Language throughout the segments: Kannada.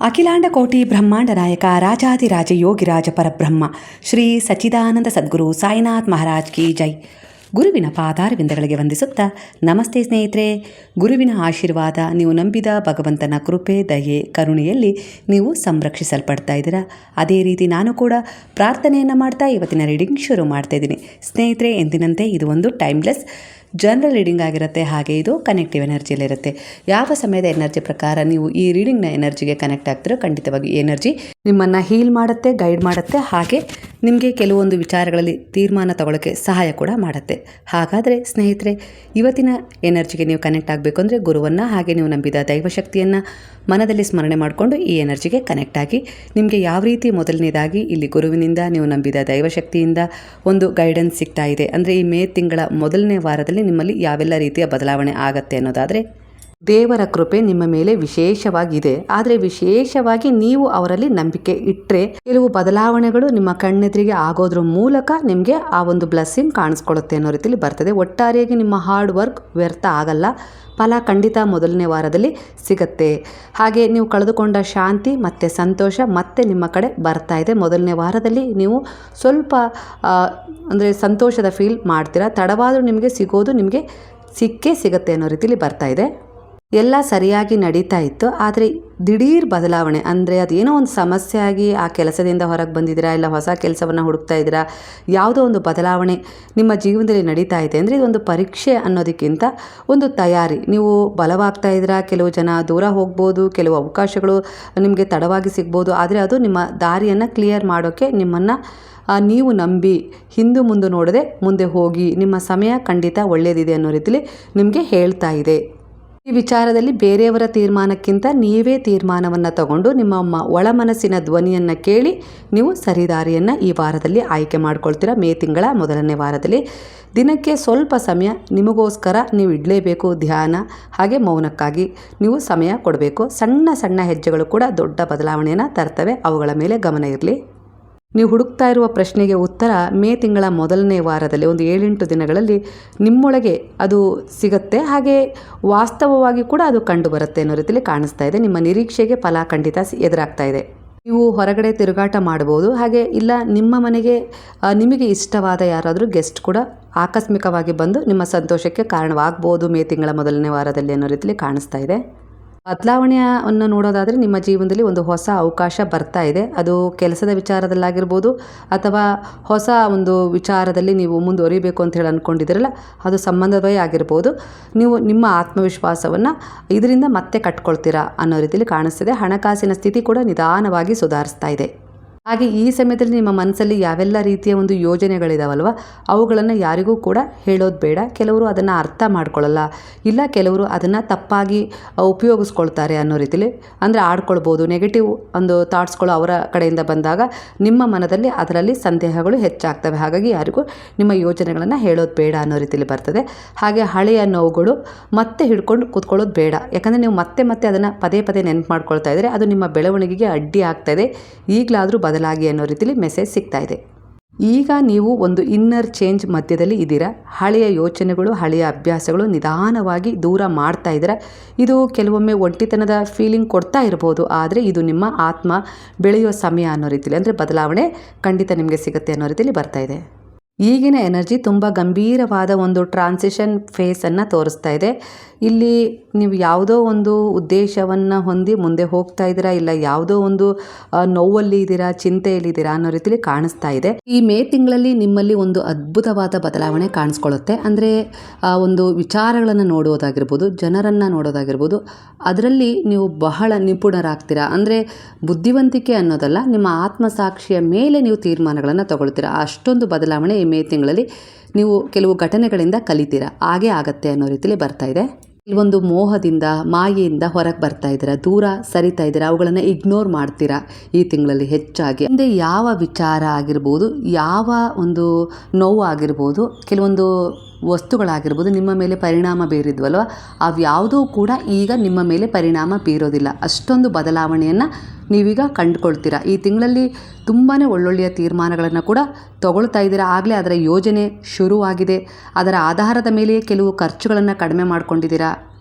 ಅಖಿಲಾಂಡ ಕೋಟಿ ಬ್ರಹ್ಮಾಂಡ ನಾಯಕ ರಾಜಾದಿರಾಜ ಯೋಗಿರಾಜ ಪರಬ್ರಹ್ಮ ಶ್ರೀ ಸಚ್ಚಿದಾನಂದ ಸದ್ಗುರು ಸಾಯಿನಾಥ್ ಮಹಾರಾಜ್ ಕಿ ಜೈ. ಗುರುವಿನ ಪಾದಾರವಿಂದಗಳಿಗೆ ವಂದಿಸುತ್ತಾ ನಮಸ್ತೆ ಸ್ನೇಹಿತರೆ. ಗುರುವಿನ ಆಶೀರ್ವಾದ, ನೀವು ನಂಬಿದ ಭಗವಂತನ ಕೃಪೆ, ದಯೆ, ಕರುಣೆಯಲ್ಲಿ ನೀವು ಸಂರಕ್ಷಿಸಲ್ಪಡ್ತಾ ಇದ್ದೀರಾ. ಅದೇ ರೀತಿ ನಾನು ಕೂಡ ಪ್ರಾರ್ಥನೆಯನ್ನು ಮಾಡ್ತಾ ಇವತ್ತಿನ ರೀಡಿಂಗ್ ಶುರು ಮಾಡ್ತಾ ಇದ್ದೀನಿ. ಸ್ನೇಹಿತರೆ, ಎಂದಿನಂತೆ ಇದು ಒಂದು ಟೈಮ್ಲೆಸ್ ಜನರಲ್ ರೀಡಿಂಗ್ ಆಗಿರುತ್ತೆ. ಹಾಗೆ ಇದು ಕನೆಕ್ಟಿವ್ ಎನರ್ಜಿಯಲ್ಲಿರುತ್ತೆ. ಯಾವ ಸಮಯದ ಎನರ್ಜಿ ಪ್ರಕಾರ ನೀವು ಈ ರೀಡಿಂಗ್ನ ಎನರ್ಜಿಗೆ ಕನೆಕ್ಟ್ ಆಗ್ತಿರೋ ಖಂಡಿತವಾಗಿ ಈ ಎನರ್ಜಿ ನಿಮ್ಮನ್ನು ಹೀಲ್ ಮಾಡುತ್ತೆ, ಗೈಡ್ ಮಾಡುತ್ತೆ, ಹಾಗೆ ನಿಮಗೆ ಕೆಲವೊಂದು ವಿಚಾರಗಳಲ್ಲಿ ತೀರ್ಮಾನ ತಗೊಳ್ಳೋಕ್ಕೆ ಸಹಾಯ ಕೂಡ ಮಾಡುತ್ತೆ. ಹಾಗಾದರೆ ಸ್ನೇಹಿತರೆ, ಇವತ್ತಿನ ಎನರ್ಜಿಗೆ ನೀವು ಕನೆಕ್ಟ್ ಆಗಬೇಕು ಅಂದರೆ ಗುರುವನ್ನು ಹಾಗೆ ನೀವು ನಂಬಿದ ದೈವಶಕ್ತಿಯನ್ನು ಮನದಲ್ಲಿ ಸ್ಮರಣೆ ಮಾಡಿಕೊಂಡು ಈ ಎನರ್ಜಿಗೆ ಕನೆಕ್ಟ್ ಆಗಿ ನಿಮಗೆ ಯಾವ ರೀತಿ ಮೊದಲನೇದಾಗಿ ಇಲ್ಲಿ ಗುರುವಿನಿಂದ ನೀವು ನಂಬಿದ ದೈವಶಕ್ತಿಯಿಂದ ಒಂದು ಗೈಡೆನ್ಸ್ ಸಿಗ್ತಾ ಇದೆ ಅಂದರೆ ಈ ಮೇ ತಿಂಗಳ ಮೊದಲನೇ ವಾರದಲ್ಲಿ ನಿಮ್ಮಲ್ಲಿ ಯಾವೆಲ್ಲ ರೀತಿಯ ಬದಲಾವಣೆ ಆಗತ್ತೆ ಅನ್ನೋದಾದರೆ, ದೇವರ ಕೃಪೆ ನಿಮ್ಮ ಮೇಲೆ ವಿಶೇಷವಾಗಿದೆ. ಆದರೆ ವಿಶೇಷವಾಗಿ ನೀವು ಅವರಲ್ಲಿ ನಂಬಿಕೆ ಇಟ್ಟರೆ ಕೆಲವು ಬದಲಾವಣೆಗಳು ನಿಮ್ಮ ಕಣ್ಣೆದುರಿಗೆ ಆಗೋದ್ರ ಮೂಲಕ ನಿಮಗೆ ಆ ಒಂದು ಬ್ಲೆಸ್ಸಿಂಗ್ ಕಾಣಿಸ್ಕೊಳ್ಳುತ್ತೆ ಅನ್ನೋ ರೀತಿಯಲ್ಲಿ ಬರ್ತದೆ. ಒಟ್ಟಾರೆಯಾಗಿ ನಿಮ್ಮ ಹಾರ್ಡ್ ವರ್ಕ್ ವ್ಯರ್ಥ ಆಗಲ್ಲ, ಫಲ ಖಂಡಿತ ಮೊದಲನೇ ವಾರದಲ್ಲಿ ಸಿಗುತ್ತೆ. ಹಾಗೆ ನೀವು ಕಳೆದುಕೊಂಡ ಶಾಂತಿ ಮತ್ತು ಸಂತೋಷ ಮತ್ತೆ ನಿಮ್ಮ ಕಡೆ ಬರ್ತಾ ಇದೆ. ಮೊದಲನೇ ವಾರದಲ್ಲಿ ನೀವು ಸ್ವಲ್ಪ ಅಂದರೆ ಸಂತೋಷದ ಫೀಲ್ ಮಾಡ್ತೀರಾ. ತಡವಾದರೂ ನಿಮಗೆ ಸಿಗೋದು ನಿಮಗೆ ಸಿಕ್ಕೇ ಸಿಗುತ್ತೆ ಅನ್ನೋ ರೀತಿಯಲ್ಲಿ ಬರ್ತಾ ಇದೆ. ಎಲ್ಲ ಸರಿಯಾಗಿ ನಡೀತಾ ಇತ್ತು, ಆದರೆ ದಿಢೀರ್ ಬದಲಾವಣೆ ಅಂದರೆ ಅದೇನೋ ಒಂದು ಸಮಸ್ಯೆ ಆಗಿ ಆ ಕೆಲಸದಿಂದ ಹೊರಗೆ ಬಂದಿದ್ದೀರಾ, ಇಲ್ಲ ಹೊಸ ಕೆಲಸವನ್ನು ಹುಡುಕ್ತಾ ಇದ್ದೀರಾ, ಯಾವುದೋ ಒಂದು ಬದಲಾವಣೆ ನಿಮ್ಮ ಜೀವನದಲ್ಲಿ ನಡೀತಾ ಇದೆ ಅಂದರೆ ಇದೊಂದು ಪರೀಕ್ಷೆ ಅನ್ನೋದಕ್ಕಿಂತ ಒಂದು ತಯಾರಿ. ನೀವು ಬಲವಾಗ್ತಾ ಇದ್ದೀರಾ, ಕೆಲವು ಜನ ದೂರ ಹೋಗ್ಬೋದು, ಕೆಲವು ಅವಕಾಶಗಳು ನಿಮಗೆ ತಡವಾಗಿ ಸಿಗ್ಬೋದು, ಆದರೆ ಅದು ನಿಮ್ಮ ದಾರಿಯನ್ನು ಕ್ಲಿಯರ್ ಮಾಡೋಕ್ಕೆ ನಿಮ್ಮನ್ನು ನೀವು ನಂಬಿ ಹಿಂದು ಮುಂದೆ ನೋಡದೆ ಮುಂದೆ ಹೋಗಿ, ನಿಮ್ಮ ಸಮಯ ಖಂಡಿತ ಒಳ್ಳೆಯದಿದೆ ಅನ್ನೋ ರೀತಿಯಲ್ಲಿ ನಿಮಗೆ ಹೇಳ್ತಾ ಇದೆ. ಈ ವಿಚಾರದಲ್ಲಿ ಬೇರೆಯವರ ತೀರ್ಮಾನಕ್ಕಿಂತ ನೀವೇ ತೀರ್ಮಾನವನ್ನು ತಗೊಂಡು ನಿಮ್ಮ ಒಳ ಮನಸ್ಸಿನ ಧ್ವನಿಯನ್ನು ಕೇಳಿ ನೀವು ಸರಿದಾರಿಯನ್ನು ಈ ವಾರದಲ್ಲಿ ಆಯ್ಕೆ ಮಾಡ್ಕೊಳ್ತೀರಾ. ಮೇ ತಿಂಗಳ ಮೊದಲನೇ ವಾರದಲ್ಲಿ ದಿನಕ್ಕೆ ಸ್ವಲ್ಪ ಸಮಯ ನಿಮಗೋಸ್ಕರ ನೀವು ಇಡಲೇಬೇಕು. ಧ್ಯಾನ ಹಾಗೆ ಮೌನಕ್ಕಾಗಿ ನೀವು ಸಮಯ ಕೊಡಬೇಕು. ಸಣ್ಣ ಸಣ್ಣ ಹೆಜ್ಜೆಗಳು ಕೂಡ ದೊಡ್ಡ ಬದಲಾವಣೆಯನ್ನು ತರ್ತವೆ, ಅವುಗಳ ಮೇಲೆ ಗಮನ ಇರಲಿ. ನೀವು ಹುಡುಕ್ತಾ ಇರುವ ಪ್ರಶ್ನೆಗೆ ಉತ್ತರ ಮೇ ತಿಂಗಳ ಮೊದಲನೇ ವಾರದಲ್ಲಿ ಒಂದು 7-8 ದಿನಗಳಲ್ಲಿ ನಿಮ್ಮೊಳಗೆ ಅದು ಸಿಗುತ್ತೆ. ಹಾಗೆ ವಾಸ್ತವವಾಗಿ ಕೂಡ ಅದು ಕಂಡು ಬರುತ್ತೆ ಅನ್ನೋ ರೀತಿಯಲ್ಲಿ ಕಾಣಿಸ್ತಾ ಇದೆ. ನಿಮ್ಮ ನಿರೀಕ್ಷೆಗೆ ಫಲ ಖಂಡಿತ ಎದುರಾಗ್ತಾ ಇದೆ. ನೀವು ಹೊರಗಡೆ ತಿರುಗಾಟ ಮಾಡ್ಬೋದು, ಹಾಗೆ ಇಲ್ಲ ನಿಮ್ಮ ಮನೆಗೆ ನಿಮಗೆ ಇಷ್ಟವಾದ ಯಾರಾದರೂ ಗೆಸ್ಟ್ ಕೂಡ ಆಕಸ್ಮಿಕವಾಗಿ ಬಂದು ನಿಮ್ಮ ಸಂತೋಷಕ್ಕೆ ಕಾರಣವಾಗ್ಬೋದು ಮೇ ತಿಂಗಳ ಮೊದಲನೇ ವಾರದಲ್ಲಿ ಅನ್ನೋ ರೀತಿಯಲ್ಲಿ ಕಾಣಿಸ್ತಾ ಇದೆ. ಬದಲಾವಣೆಯನ್ನು ನೋಡೋದಾದರೆ ನಿಮ್ಮ ಜೀವನದಲ್ಲಿ ಒಂದು ಹೊಸ ಅವಕಾಶ ಬರ್ತಾ ಇದೆ. ಅದು ಕೆಲಸದ ವಿಚಾರದಲ್ಲಾಗಿರ್ಬೋದು ಅಥವಾ ಹೊಸ ಒಂದು ವಿಚಾರದಲ್ಲಿ ನೀವು ಮುಂದುವರಿಬೇಕು ಅಂತ ಹೇಳಿ ಅಂದ್ಕೊಂಡಿದ್ದೀರಲ್ಲ, ಅದು ಸಂಬಂಧವೇ ಆಗಿರ್ಬೋದು. ನೀವು ನಿಮ್ಮ ಆತ್ಮವಿಶ್ವಾಸವನ್ನು ಇದರಿಂದ ಮತ್ತೆ ಕಟ್ಕೊಳ್ತೀರಾ ಅನ್ನೋ ರೀತಿಯಲ್ಲಿ ಕಾಣಿಸ್ತಿದೆ. ಹಣಕಾಸಿನ ಸ್ಥಿತಿ ಕೂಡ ನಿಧಾನವಾಗಿ ಸುಧಾರಿಸ್ತಾ ಇದೆ. ಹಾಗೆ ಈ ಸಮಯದಲ್ಲಿ ನಿಮ್ಮ ಮನಸ್ಸಲ್ಲಿ ಯಾವೆಲ್ಲ ರೀತಿಯ ಒಂದು ಯೋಜನೆಗಳಿದಾವಲ್ವ, ಅವುಗಳನ್ನು ಯಾರಿಗೂ ಕೂಡ ಹೇಳೋದು ಬೇಡ. ಕೆಲವರು ಅದನ್ನು ಅರ್ಥ ಮಾಡ್ಕೊಳ್ಳಲ್ಲ, ಇಲ್ಲ ಕೆಲವರು ಅದನ್ನು ತಪ್ಪಾಗಿ ಉಪಯೋಗಿಸ್ಕೊಳ್ತಾರೆ ಅನ್ನೋ ರೀತಿಲಿ ಅಂದರೆ ಆಡ್ಕೊಳ್ಬೋದು. ನೆಗೆಟಿವ್ ಒಂದು ಥಾಟ್ಸ್ಗಳು ಅವರ ಕಡೆಯಿಂದ ಬಂದಾಗ ನಿಮ್ಮ ಮನದಲ್ಲಿ ಅದರಲ್ಲಿ ಸಂದೇಹಗಳು ಹೆಚ್ಚಾಗ್ತವೆ. ಹಾಗಾಗಿ ಯಾರಿಗೂ ನಿಮ್ಮ ಯೋಜನೆಗಳನ್ನು ಹೇಳೋದು ಬೇಡ ಅನ್ನೋ ರೀತಿಲಿ ಬರ್ತದೆ. ಹಾಗೆ ಹಳೆಯ ನೋವುಗಳು ಮತ್ತೆ ಹಿಡ್ಕೊಂಡು ಕೂತ್ಕೊಳ್ಳೋದು ಬೇಡ, ಯಾಕಂದರೆ ನೀವು ಮತ್ತೆ ಮತ್ತೆ ಅದನ್ನು ಪದೇ ಪದೇ ನೆನಪು ಮಾಡ್ಕೊಳ್ತಾ ಇದ್ದರೆ ಅದು ನಿಮ್ಮ ಬೆಳವಣಿಗೆಗೆ ಅಡ್ಡಿ ಆಗ್ತಾ ಇದೆ. ಈಗಲಾದರೂ ಬದಲಾಗಿ ಅನ್ನೋ ರೀತಿಯಲ್ಲಿ ಮೆಸೇಜ್ ಸಿಗ್ತಾ ಇದೆ. ಈಗ ನೀವು ಒಂದು ಇನ್ನರ್ ಚೇಂಜ್ ಮಧ್ಯದಲ್ಲಿ ಇದ್ದೀರಾ. ಹಳೆಯ ಯೋಚನೆಗಳು, ಹಳೆಯ ಅಭ್ಯಾಸಗಳು ನಿಧಾನವಾಗಿ ದೂರ ಮಾಡ್ತಾ ಇದ್ದೀರಾ. ಇದು ಕೆಲವೊಮ್ಮೆ ಒಂಟಿತನದ ಫೀಲಿಂಗ್ ಕೊಡ್ತಾ ಇರ್ಬೋದು, ಆದರೆ ಇದು ನಿಮ್ಮ ಆತ್ಮ ಬೆಳೆಯೋ ಸಮಯ ಅನ್ನೋ ರೀತಿಯಲ್ಲಿ ಅಂದರೆ ಬದಲಾವಣೆ ಖಂಡಿತ ನಿಮಗೆ ಸಿಗುತ್ತೆ ಅನ್ನೋ ರೀತಿಯಲ್ಲಿ ಬರ್ತಾ ಇದೆ. ಈಗಿನ ಎನರ್ಜಿ ತುಂಬ ಗಂಭೀರವಾದ ಒಂದು ಟ್ರಾನ್ಸಿಷನ್ ಫೇಸನ್ನು ತೋರಿಸ್ತಾ ಇದೆ. ಇಲ್ಲಿ ನೀವು ಯಾವುದೋ ಒಂದು ಉದ್ದೇಶವನ್ನು ಹೊಂದಿ ಮುಂದೆ ಹೋಗ್ತಾ ಇದ್ದೀರಾ, ಇಲ್ಲ ಯಾವುದೋ ಒಂದು ನೋವಲ್ಲಿ ಇದ್ದೀರಾ, ಚಿಂತೆಯಲ್ಲಿದ್ದೀರಾ ಅನ್ನೋ ರೀತಿಯಲ್ಲಿ ಕಾಣಿಸ್ತಾ ಇದೆ. ಈ ಮೇ ತಿಂಗಳಲ್ಲಿ ನಿಮ್ಮಲ್ಲಿ ಒಂದು ಅದ್ಭುತವಾದ ಬದಲಾವಣೆ ಕಾಣಿಸ್ಕೊಳ್ಳುತ್ತೆ. ಅಂದರೆ ಒಂದು ವಿಚಾರಗಳನ್ನು ನೋಡೋದಾಗಿರ್ಬೋದು, ಜನರನ್ನು ನೋಡೋದಾಗಿರ್ಬೋದು, ಅದರಲ್ಲಿ ನೀವು ಬಹಳ ನಿಪುಣರಾಗ್ತೀರಾ. ಅಂದರೆ ಬುದ್ಧಿವಂತಿಕೆ ಅನ್ನೋದಲ್ಲ, ನಿಮ್ಮ ಆತ್ಮಸಾಕ್ಷಿಯ ಮೇಲೆ ನೀವು ತೀರ್ಮಾನಗಳನ್ನು ತಗೊಳ್ತೀರಾ. ಅಷ್ಟೊಂದು ಬದಲಾವಣೆ ಈ ಮೇ ತಿಂಗಳಲ್ಲಿ ನೀವು ಕೆಲವು ಘಟನೆಗಳಿಂದ ಕಲಿತೀರಾ. ಹಾಗೆ ಆಗತ್ತೆ ಅನ್ನೋ ರೀತಿಯಲ್ಲಿ ಬರ್ತಾ ಇದೆ. ಕೆಲವೊಂದು ಮೋಹದಿಂದ, ಮಾಯೆಯಿಂದ ಹೊರಗೆ ಬರ್ತಾ ಇದ್ದೀರಾ, ದೂರ ಸರಿತಾ ಇದ್ದೀರಾ, ಅವುಗಳನ್ನು ಇಗ್ನೋರ್ ಮಾಡ್ತೀರಾ ಈ ತಿಂಗಳಲ್ಲಿ ಹೆಚ್ಚಾಗಿ. ಅಂದರೆ ಯಾವ ವಿಚಾರ ಆಗಿರ್ಬೋದು, ಯಾವ ಒಂದು ನೋವು ಆಗಿರ್ಬೋದು, ಕೆಲವೊಂದು ವಸ್ತುಗಳಾಗಿರ್ಬೋದು ನಿಮ್ಮ ಮೇಲೆ ಪರಿಣಾಮ ಬೀರಿದ್ವಲ್ವ, ಅವ್ಯಾವುದೂ ಕೂಡ ಈಗ ನಿಮ್ಮ ಮೇಲೆ ಪರಿಣಾಮ ಬೀರೋದಿಲ್ಲ. ಅಷ್ಟೊಂದು ಬದಲಾವಣೆಯನ್ನು ನೀವೀಗ ಕಂಡುಕೊಳ್ತೀರಾ. ಈ ತಿಂಗಳಲ್ಲಿ ತುಂಬಾ ಒಳ್ಳೊಳ್ಳೆಯ ತೀರ್ಮಾನಗಳನ್ನು ಕೂಡ ತಗೊಳ್ತಾ ಇದ್ದೀರಾ. ಆಗಲೇ ಅದರ ಯೋಜನೆ ಶುರುವಾಗಿದೆ. ಅದರ ಆಧಾರದ ಮೇಲೆಯೇ ಕೆಲವು ಖರ್ಚುಗಳನ್ನು ಕಡಿಮೆ ಮಾಡ್ಕೊಂಡಿದ್ದೀರಾ.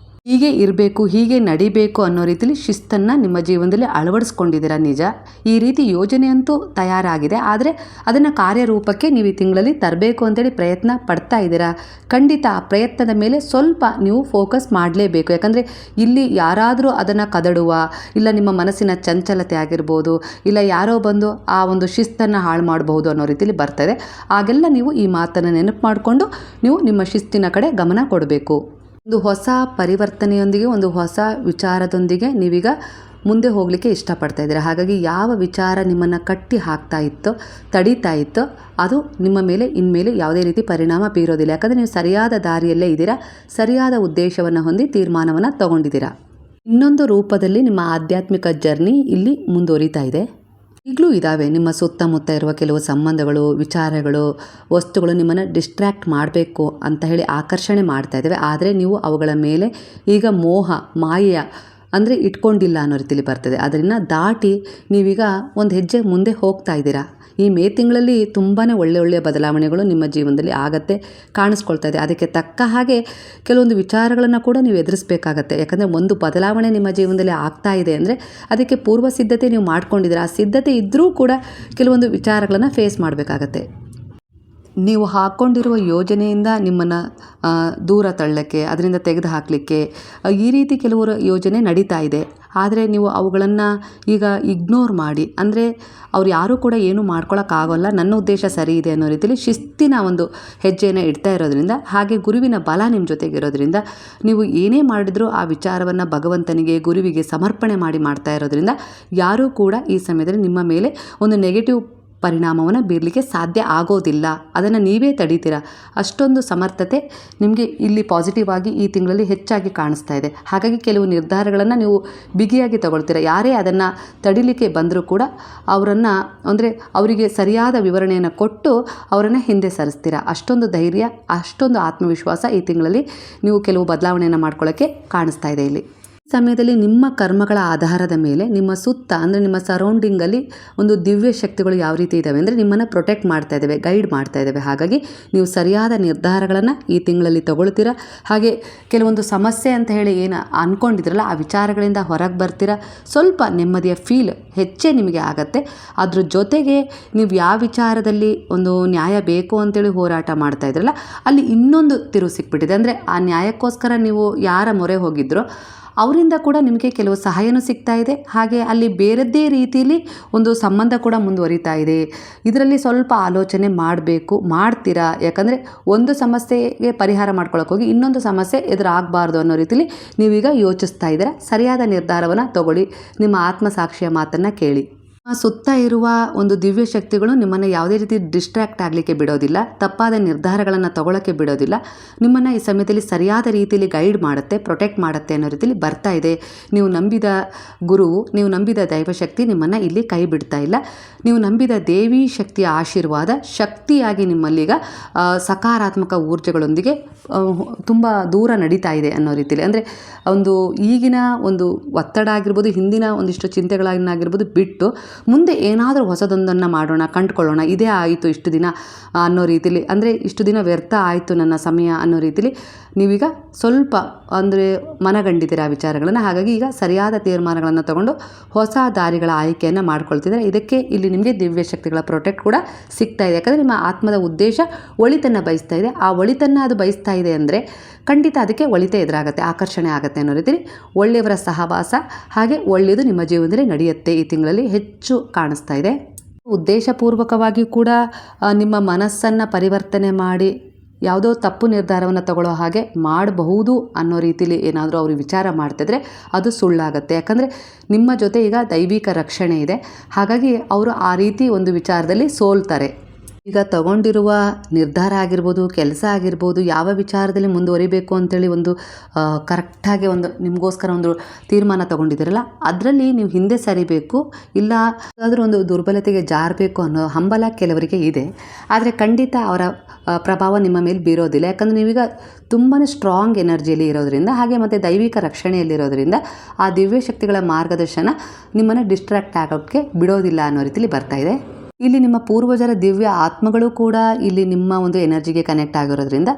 ಹೀಗೆ ಇರಬೇಕು, ಹೀಗೆ ನಡಿಬೇಕು ಅನ್ನೋ ರೀತಿಲಿ ಶಿಸ್ತನ್ನು ನಿಮ್ಮ ಜೀವನದಲ್ಲಿ ಅಳವಡಿಸ್ಕೊಂಡಿದ್ದೀರಾ ನಿಜ. ಈ ರೀತಿ ಯೋಜನೆ ಅಂತೂ ತಯಾರಾಗಿದೆ, ಆದರೆ ಅದನ್ನು ಕಾರ್ಯರೂಪಕ್ಕೆ ನೀವು ಈ ತಿಂಗಳಲ್ಲಿ ತರಬೇಕು ಅಂತೇಳಿ ಪ್ರಯತ್ನ ಪಡ್ತಾ ಇದ್ದೀರಾ. ಖಂಡಿತ ಆ ಪ್ರಯತ್ನದ ಮೇಲೆ ಸ್ವಲ್ಪ ನೀವು ಫೋಕಸ್ ಮಾಡಲೇಬೇಕು. ಯಾಕಂದರೆ ಇಲ್ಲಿ ಯಾರಾದರೂ ಅದನ್ನು ಕದಡುವ, ಇಲ್ಲ ನಿಮ್ಮ ಮನಸ್ಸಿನ ಚಂಚಲತೆ ಆಗಿರ್ಬೋದು, ಇಲ್ಲ ಯಾರೋ ಬಂದು ಆ ಒಂದು ಶಿಸ್ತನ್ನು ಹಾಳು ಮಾಡಬಹುದು ಅನ್ನೋ ರೀತಿಲಿ ಬರ್ತದೆ. ಆಗೆಲ್ಲ ನೀವು ಈ ಮಾತನ್ನು ನೆನಪು ಮಾಡಿಕೊಂಡು ನೀವು ನಿಮ್ಮ ಶಿಸ್ತಿನ ಕಡೆ ಗಮನ ಕೊಡಬೇಕು. ಒಂದು ಹೊಸ ಪರಿವರ್ತನೆಯೊಂದಿಗೆ, ಒಂದು ಹೊಸ ವಿಚಾರದೊಂದಿಗೆ ನೀವೀಗ ಮುಂದೆ ಹೋಗಲಿಕ್ಕೆ ಇಷ್ಟಪಡ್ತಾ ಇದ್ದೀರಾ. ಹಾಗಾಗಿ ಯಾವ ವಿಚಾರ ನಿಮ್ಮನ್ನು ಕಟ್ಟಿ ಹಾಕ್ತಾ ಇತ್ತೋ, ತಡೀತಾ ಇತ್ತೋ, ಅದು ನಿಮ್ಮ ಮೇಲೆ ಇನ್ಮೇಲೆ ಯಾವುದೇ ರೀತಿ ಪರಿಣಾಮ ಬೀರೋದಿಲ್ಲ. ಯಾಕಂದರೆ ನೀವು ಸರಿಯಾದ ದಾರಿಯಲ್ಲೇ ಇದ್ದೀರಾ, ಸರಿಯಾದ ಉದ್ದೇಶವನ್ನು ಹೊಂದಿ ತೀರ್ಮಾನವನ್ನು ತಗೊಂಡಿದ್ದೀರಾ. ಇನ್ನೊಂದು ರೂಪದಲ್ಲಿ ನಿಮ್ಮ ಆಧ್ಯಾತ್ಮಿಕ ಜರ್ನಿ ಇಲ್ಲಿ ಮುಂದುವರಿತಾ ಇದೆ. ಈಗಲೂ ಇದ್ದಾವೆ ನಿಮ್ಮ ಸುತ್ತಮುತ್ತ ಇರುವ ಕೆಲವು ಸಂಬಂಧಗಳು, ವಿಚಾರಗಳು, ವಸ್ತುಗಳು ನಿಮ್ಮನ್ನು ಡಿಸ್ಟ್ರ್ಯಾಕ್ಟ್ ಮಾಡಬೇಕು ಅಂತ ಹೇಳಿ ಆಕರ್ಷಣೆ ಮಾಡ್ತಾ ಇದ್ದಾವೆ. ಆದರೆ ನೀವು ಅವುಗಳ ಮೇಲೆ ಈಗ ಮಾಯೆಯ ಅಂದರೆ ಇಟ್ಕೊಂಡಿಲ್ಲ ಅನ್ನೋ ರೀತಿಯಲ್ಲಿ ಬರ್ತದೆ. ಅದನ್ನು ದಾಟಿ ನೀವೀಗ ಒಂದು ಹೆಜ್ಜೆ ಮುಂದೆ ಹೋಗ್ತಾ ಇದ್ದೀರಾ. ಈ ಮೇ ತಿಂಗಳಲ್ಲಿ ತುಂಬಾ ಒಳ್ಳೆಯ ಬದಲಾವಣೆಗಳು ನಿಮ್ಮ ಜೀವನದಲ್ಲಿ ಆಗತ್ತೆ, ಕಾಣಿಸ್ಕೊಳ್ತಾ ಇದೆ. ಅದಕ್ಕೆ ತಕ್ಕ ಹಾಗೆ ಕೆಲವೊಂದು ವಿಚಾರಗಳನ್ನು ಕೂಡ ನೀವು ಎದುರಿಸಬೇಕಾಗತ್ತೆ. ಯಾಕಂದರೆ ಒಂದು ಬದಲಾವಣೆ ನಿಮ್ಮ ಜೀವನದಲ್ಲಿ ಆಗ್ತಾ ಇದೆ ಅಂದರೆ ಅದಕ್ಕೆ ಪೂರ್ವ ಸಿದ್ಧತೆ ನೀವು ಮಾಡ್ಕೊಂಡಿದ್ದೀರಾ. ಆ ಸಿದ್ಧತೆ ಇದ್ದರೂ ಕೂಡ ಕೆಲವೊಂದು ವಿಚಾರಗಳನ್ನು ಫೇಸ್ ಮಾಡಬೇಕಾಗತ್ತೆ. ನೀವು ಹಾಕ್ಕೊಂಡಿರುವ ಯೋಜನೆಯಿಂದ ನಿಮ್ಮನ್ನು ದೂರ ತಳ್ಳಕ್ಕೆ, ಅದರಿಂದ ತೆಗೆದು ಹಾಕಲಿಕ್ಕೆ ಈ ರೀತಿ ಕೆಲವರು ಯೋಜನೆ ನಡೀತಾ ಇದೆ. ಆದರೆ ನೀವು ಅವುಗಳನ್ನು ಈಗ ಇಗ್ನೋರ್ ಮಾಡಿ, ಅಂದರೆ ಅವ್ರು ಯಾರೂ ಕೂಡ ಏನೂ ಮಾಡ್ಕೊಳ್ಳೋಕ್ಕಾಗೋಲ್ಲ, ನನ್ನ ಉದ್ದೇಶ ಸರಿ ಇದೆ ಅನ್ನೋ ರೀತಿಯಲ್ಲಿ ಶಿಸ್ತಿನ ಒಂದು ಹೆಜ್ಜೆಯನ್ನು ಇಡ್ತಾ ಇರೋದ್ರಿಂದ, ಹಾಗೆ ಗುರುವಿನ ಬಲ ನಿಮ್ಮ ಜೊತೆಗಿರೋದ್ರಿಂದ ನೀವು ಏನೇ ಮಾಡಿದ್ರೂ ಆ ವಿಚಾರವನ್ನು ಭಗವಂತನಿಗೆ, ಗುರುವಿಗೆ ಸಮರ್ಪಣೆ ಮಾಡಿ ಮಾಡ್ತಾ ಇರೋದ್ರಿಂದ ಯಾರೂ ಕೂಡ ಈ ಸಮಯದಲ್ಲಿ ನಿಮ್ಮ ಮೇಲೆ ಒಂದು ನೆಗೆಟಿವ್ ಪರಿಣಾಮವನ್ನು ಬೀರಲಿಕ್ಕೆ ಸಾಧ್ಯ ಆಗೋದಿಲ್ಲ. ಅದನ್ನು ನೀವೇ ತಡೀತೀರಾ. ಅಷ್ಟೊಂದು ಸಮರ್ಥತೆ ನಿಮಗೆ ಇಲ್ಲಿ ಪಾಸಿಟಿವ್ ಆಗಿ ಈ ತಿಂಗಳಲ್ಲಿ ಹೆಚ್ಚಾಗಿ ಕಾಣಿಸ್ತಾ ಇದೆ. ಹಾಗಾಗಿ ಕೆಲವು ನಿರ್ಧಾರಗಳನ್ನು ನೀವು ಬಿಗಿಯಾಗಿ ತಗೊಳ್ತೀರಾ. ಯಾರೇ ಅದನ್ನು ತಡಿಲಿಕ್ಕೆ ಬಂದರೂ ಕೂಡ ಅವರಿಗೆ ಸರಿಯಾದ ವಿವರಣೆಯನ್ನು ಕೊಟ್ಟು ಅವರನ್ನು ಹಿಂದೆ ಸರಿಸ್ತೀರಾ. ಅಷ್ಟೊಂದು ಧೈರ್ಯ, ಅಷ್ಟೊಂದು ಆತ್ಮವಿಶ್ವಾಸ ಈ ತಿಂಗಳಲ್ಲಿ ನೀವು ಕೆಲವು ಬದಲಾವಣೆಯನ್ನು ಮಾಡ್ಕೊಳ್ಳೋಕ್ಕೆ ಕಾಣಿಸ್ತಾ ಇದೆ. ಇಲ್ಲಿ ಸಮಯದಲ್ಲಿ ನಿಮ್ಮ ಕರ್ಮಗಳ ಆಧಾರದ ಮೇಲೆ ನಿಮ್ಮ ಸುತ್ತ, ಅಂದರೆ ನಿಮ್ಮ ಸರೌಂಡಿಂಗಲ್ಲಿ ಒಂದು ದಿವ್ಯ ಶಕ್ತಿಗಳು ಯಾವ ರೀತಿ ಇದ್ದಾವೆ ಅಂದರೆ ನಿಮ್ಮನ್ನು ಪ್ರೊಟೆಕ್ಟ್ ಮಾಡ್ತಾ ಇದ್ದಾವೆ, ಗೈಡ್ ಮಾಡ್ತಾ ಇದ್ದಾವೆ. ಹಾಗಾಗಿ ನೀವು ಸರಿಯಾದ ನಿರ್ಧಾರಗಳನ್ನು ಈ ತಿಂಗಳಲ್ಲಿ ತಗೊಳ್ತೀರಾ. ಹಾಗೆ ಕೆಲವೊಂದು ಸಮಸ್ಯೆ ಅಂತ ಹೇಳಿ ಏನು ಅಂದ್ಕೊಂಡಿದ್ರಲ್ಲ, ಆ ವಿಚಾರಗಳಿಂದ ಹೊರಗೆ ಬರ್ತೀರಾ. ಸ್ವಲ್ಪ ನೆಮ್ಮದಿಯ ಫೀಲ್ ಹೆಚ್ಚೇ ನಿಮಗೆ ಆಗತ್ತೆ. ಅದ್ರ ಜೊತೆಗೆ ನೀವು ಯಾವ ವಿಚಾರದಲ್ಲಿ ಒಂದು ನ್ಯಾಯ ಬೇಕು ಅಂತೇಳಿ ಹೋರಾಟ ಮಾಡ್ತಾ ಇದ್ರಲ್ಲ, ಅಲ್ಲಿ ಇನ್ನೊಂದು ತಿರುವು ಸಿಕ್ಬಿಟ್ಟಿದೆ. ಅಂದರೆ ಆ ನ್ಯಾಯಕ್ಕೋಸ್ಕರ ನೀವು ಯಾರ ಮೊರೆ ಹೋಗಿದ್ರೋ ಅವರಿಂದ ಕೂಡ ನಿಮಗೆ ಕೆಲವು ಸಹಾಯನೂ ಸಿಗ್ತಾ ಇದೆ. ಹಾಗೆ ಅಲ್ಲಿ ಬೇರೆದ್ದೇ ರೀತಿಯಲ್ಲಿ ಒಂದು ಸಂಬಂಧ ಕೂಡ ಮುಂದುವರಿತಾ ಇದೆ. ಇದರಲ್ಲಿ ಸ್ವಲ್ಪ ಆಲೋಚನೆ ಮಾಡ್ತೀರಾ. ಯಾಕಂದರೆ ಒಂದು ಸಮಸ್ಯೆಗೆ ಪರಿಹಾರ ಮಾಡ್ಕೊಳ್ಳೋಕೆ ಹೋಗಿ ಇನ್ನೊಂದು ಸಮಸ್ಯೆ ಎದುರಾಗಬಾರ್ದು ಅನ್ನೋ ರೀತಿಯಲ್ಲಿ ನೀವೀಗ ಯೋಚಿಸ್ತಾ ಇದ್ದೀರಾ. ಸರಿಯಾದ ನಿರ್ಧಾರವನ್ನು ತಗೊಳ್ಳಿ. ನಿಮ್ಮ ಆತ್ಮಸಾಕ್ಷಿಯ ಮಾತನ್ನು ಕೇಳಿ. ಸುತ್ತ ಇರುವ ಒಂದು ದಿವ್ಯ ಶಕ್ತಿಗಳು ನಿಮ್ಮನ್ನು ಯಾವುದೇ ರೀತಿ ಡಿಸ್ಟ್ರ್ಯಾಕ್ಟ್ ಆಗಲಿಕ್ಕೆ ಬಿಡೋದಿಲ್ಲ, ತಪ್ಪಾದ ನಿರ್ಧಾರಗಳನ್ನು ತಗೊಳ್ಳೋಕ್ಕೆ ಬಿಡೋದಿಲ್ಲ. ನಿಮ್ಮನ್ನು ಈ ಸಮಯದಲ್ಲಿ ಸರಿಯಾದ ರೀತಿಯಲ್ಲಿ ಗೈಡ್ ಮಾಡುತ್ತೆ, ಪ್ರೊಟೆಕ್ಟ್ ಮಾಡುತ್ತೆ ಅನ್ನೋ ರೀತಿಯಲ್ಲಿ ಬರ್ತಾ ಇದೆ. ನೀವು ನಂಬಿದ ಗುರುವು, ನೀವು ನಂಬಿದ ದೈವಶಕ್ತಿ ನಿಮ್ಮನ್ನು ಇಲ್ಲಿ ಕೈ ಬಿಡ್ತಾ ಇಲ್ಲ. ನೀವು ನಂಬಿದ ದೇವಿ ಶಕ್ತಿಯ ಆಶೀರ್ವಾದ ಶಕ್ತಿಯಾಗಿ ನಿಮ್ಮಲ್ಲೀಗ ಸಕಾರಾತ್ಮಕ ಊರ್ಜೆಗಳೊಂದಿಗೆ ತುಂಬ ದೂರ ನಡೀತಾ ಇದೆ ಅನ್ನೋ ರೀತಿಯಲ್ಲಿ. ಅಂದರೆ ಒಂದು ಈಗಿನ ಒಂದು ಒತ್ತಡ ಆಗಿರ್ಬೋದು, ಹಿಂದಿನ ಒಂದಿಷ್ಟು ಚಿಂತೆಗಳನ್ನಾಗಿರ್ಬೋದು ಬಿಟ್ಟು ಮುಂದೆ ಏನಾದರೂ ಹೊಸದೊಂದನ್ನು ಮಾಡೋಣ, ಕಂಡುಕೊಳ್ಳೋಣ, ಇದೇ ಆಯಿತು ಇಷ್ಟು ದಿನ ಅನ್ನೋ ರೀತಿಲಿ, ಅಂದರೆ ಇಷ್ಟು ದಿನ ವ್ಯರ್ಥ ಆಯಿತು ನನ್ನ ಸಮಯ ಅನ್ನೋ ರೀತಿಲಿ ನೀವೀಗ ಸ್ವಲ್ಪ ಅಂದರೆ ಮನಗಂಡಿದ್ದೀರಾ ಆ ವಿಚಾರಗಳನ್ನು. ಹಾಗಾಗಿ ಈಗ ಸರಿಯಾದ ತೀರ್ಮಾನಗಳನ್ನು ತಗೊಂಡು ಹೊಸ ದಾರಿಗಳ ಆಯ್ಕೆಯನ್ನು ಮಾಡ್ಕೊಳ್ತಿದ್ದಾರೆ. ಇದಕ್ಕೆ ಇಲ್ಲಿ ನಿಮಗೆ ದಿವ್ಯ ಶಕ್ತಿಗಳ ಪ್ರೊಟೆಕ್ಟ್ ಕೂಡ ಸಿಗ್ತಾ ಇದೆ. ಯಾಕಂದರೆ ನಿಮ್ಮ ಆತ್ಮದ ಉದ್ದೇಶ ಒಳಿತನ್ನು ಬಯಸ್ತಾ ಇದೆ. ಆ ಒಳಿತನ್ನು ಅದು ಬಯಸ್ತಾ ಇದೆ ಅಂದರೆ ಖಂಡಿತ ಅದಕ್ಕೆ ಒಳಿತೆ ಎದುರಾಗುತ್ತೆ, ಆಕರ್ಷಣೆ ಆಗುತ್ತೆ ಅನ್ನೋ ರೀತಿಲಿ ಒಳ್ಳೆಯವರ ಸಹವಾಸ ಹಾಗೆ ಒಳ್ಳೆಯದು ನಿಮ್ಮ ಜೀವನದಲ್ಲಿ ನಡೆಯುತ್ತೆ ಈ ತಿಂಗಳಲ್ಲಿ ಹೆಚ್ಚು ಕಾಣಿಸ್ತಾ ಇದೆ. ಉದ್ದೇಶಪೂರ್ವಕವಾಗಿ ಕೂಡ ನಿಮ್ಮ ಮನಸ್ಸನ್ನು ಪರಿವರ್ತನೆ ಮಾಡಿ ಯಾವುದೋ ತಪ್ಪು ನಿರ್ಧಾರವನ್ನು ತಗೊಳ್ಳೋ ಹಾಗೆ ಮಾಡಬಹುದು ಅನ್ನೋ ರೀತಿಲಿ ಏನಾದರೂ ಅವರು ವಿಚಾರ ಮಾಡ್ತಿದ್ರೆ ಅದು ಸುಳ್ಳಾಗುತ್ತೆ. ಯಾಕಂದರೆ ನಿಮ್ಮ ಜೊತೆ ಈಗ ದೈವಿಕ ರಕ್ಷಣೆ ಇದೆ. ಹಾಗಾಗಿ ಅವರು ಆ ರೀತಿ ಒಂದು ವಿಚಾರದಲ್ಲಿ ಸೋಲ್ತಾರೆ. ಈಗ ತಗೊಂಡಿರುವ ನಿರ್ಧಾರ ಆಗಿರ್ಬೋದು, ಕೆಲಸ ಆಗಿರ್ಬೋದು, ಯಾವ ವಿಚಾರದಲ್ಲಿ ಮುಂದುವರಿಬೇಕು ಅಂತೇಳಿ ಒಂದು ಕರೆಕ್ಟಾಗಿ ಒಂದು ನಿಮಗೋಸ್ಕರ ಒಂದು ತೀರ್ಮಾನ ತಗೊಂಡಿದ್ದೀರಲ್ಲ, ಅದರಲ್ಲಿ ನೀವು ಹಿಂದೆ ಸರಿಬೇಕು, ಇಲ್ಲ ಯಾವುದಾದ್ರೂ ಒಂದು ದುರ್ಬಲತೆಗೆ ಜಾರಬೇಕು ಅನ್ನೋ ಹಂಬಲ ಕೆಲವರಿಗೆ ಇದೆ. ಆದರೆ ಖಂಡಿತ ಅವರ ಪ್ರಭಾವ ನಿಮ್ಮ ಮೇಲೆ ಬೀರೋದಿಲ್ಲ. ಯಾಕಂದರೆ ನೀವೀಗ ತುಂಬಾ ಸ್ಟ್ರಾಂಗ್ ಎನರ್ಜಿಯಲ್ಲಿ ಇರೋದ್ರಿಂದ, ಹಾಗೆ ಮತ್ತು ದೈವಿಕ ರಕ್ಷಣೆಯಲ್ಲಿರೋದ್ರಿಂದ ಆ ದಿವ್ಯ ಶಕ್ತಿಗಳ ಮಾರ್ಗದರ್ಶನ ನಿಮ್ಮನ್ನು ಡಿಸ್ಟ್ರ್ಯಾಕ್ಟ್ ಆಗೋಕ್ಕೆ ಬಿಡೋದಿಲ್ಲ ಅನ್ನೋ ರೀತಿಲಿ ಬರ್ತಾ ಇದೆ. ಇಲ್ಲಿ ನಿಮ್ಮ ಪೂರ್ವಜರ ದಿವ್ಯ ಆತ್ಮಗಳು ಕೂಡ ಇಲ್ಲಿ ನಿಮ್ಮ ಒಂದು ಎನರ್ಜಿಗೆ ಕನೆಕ್ಟ್ ಆಗಿರೋದ್ರಿಂದ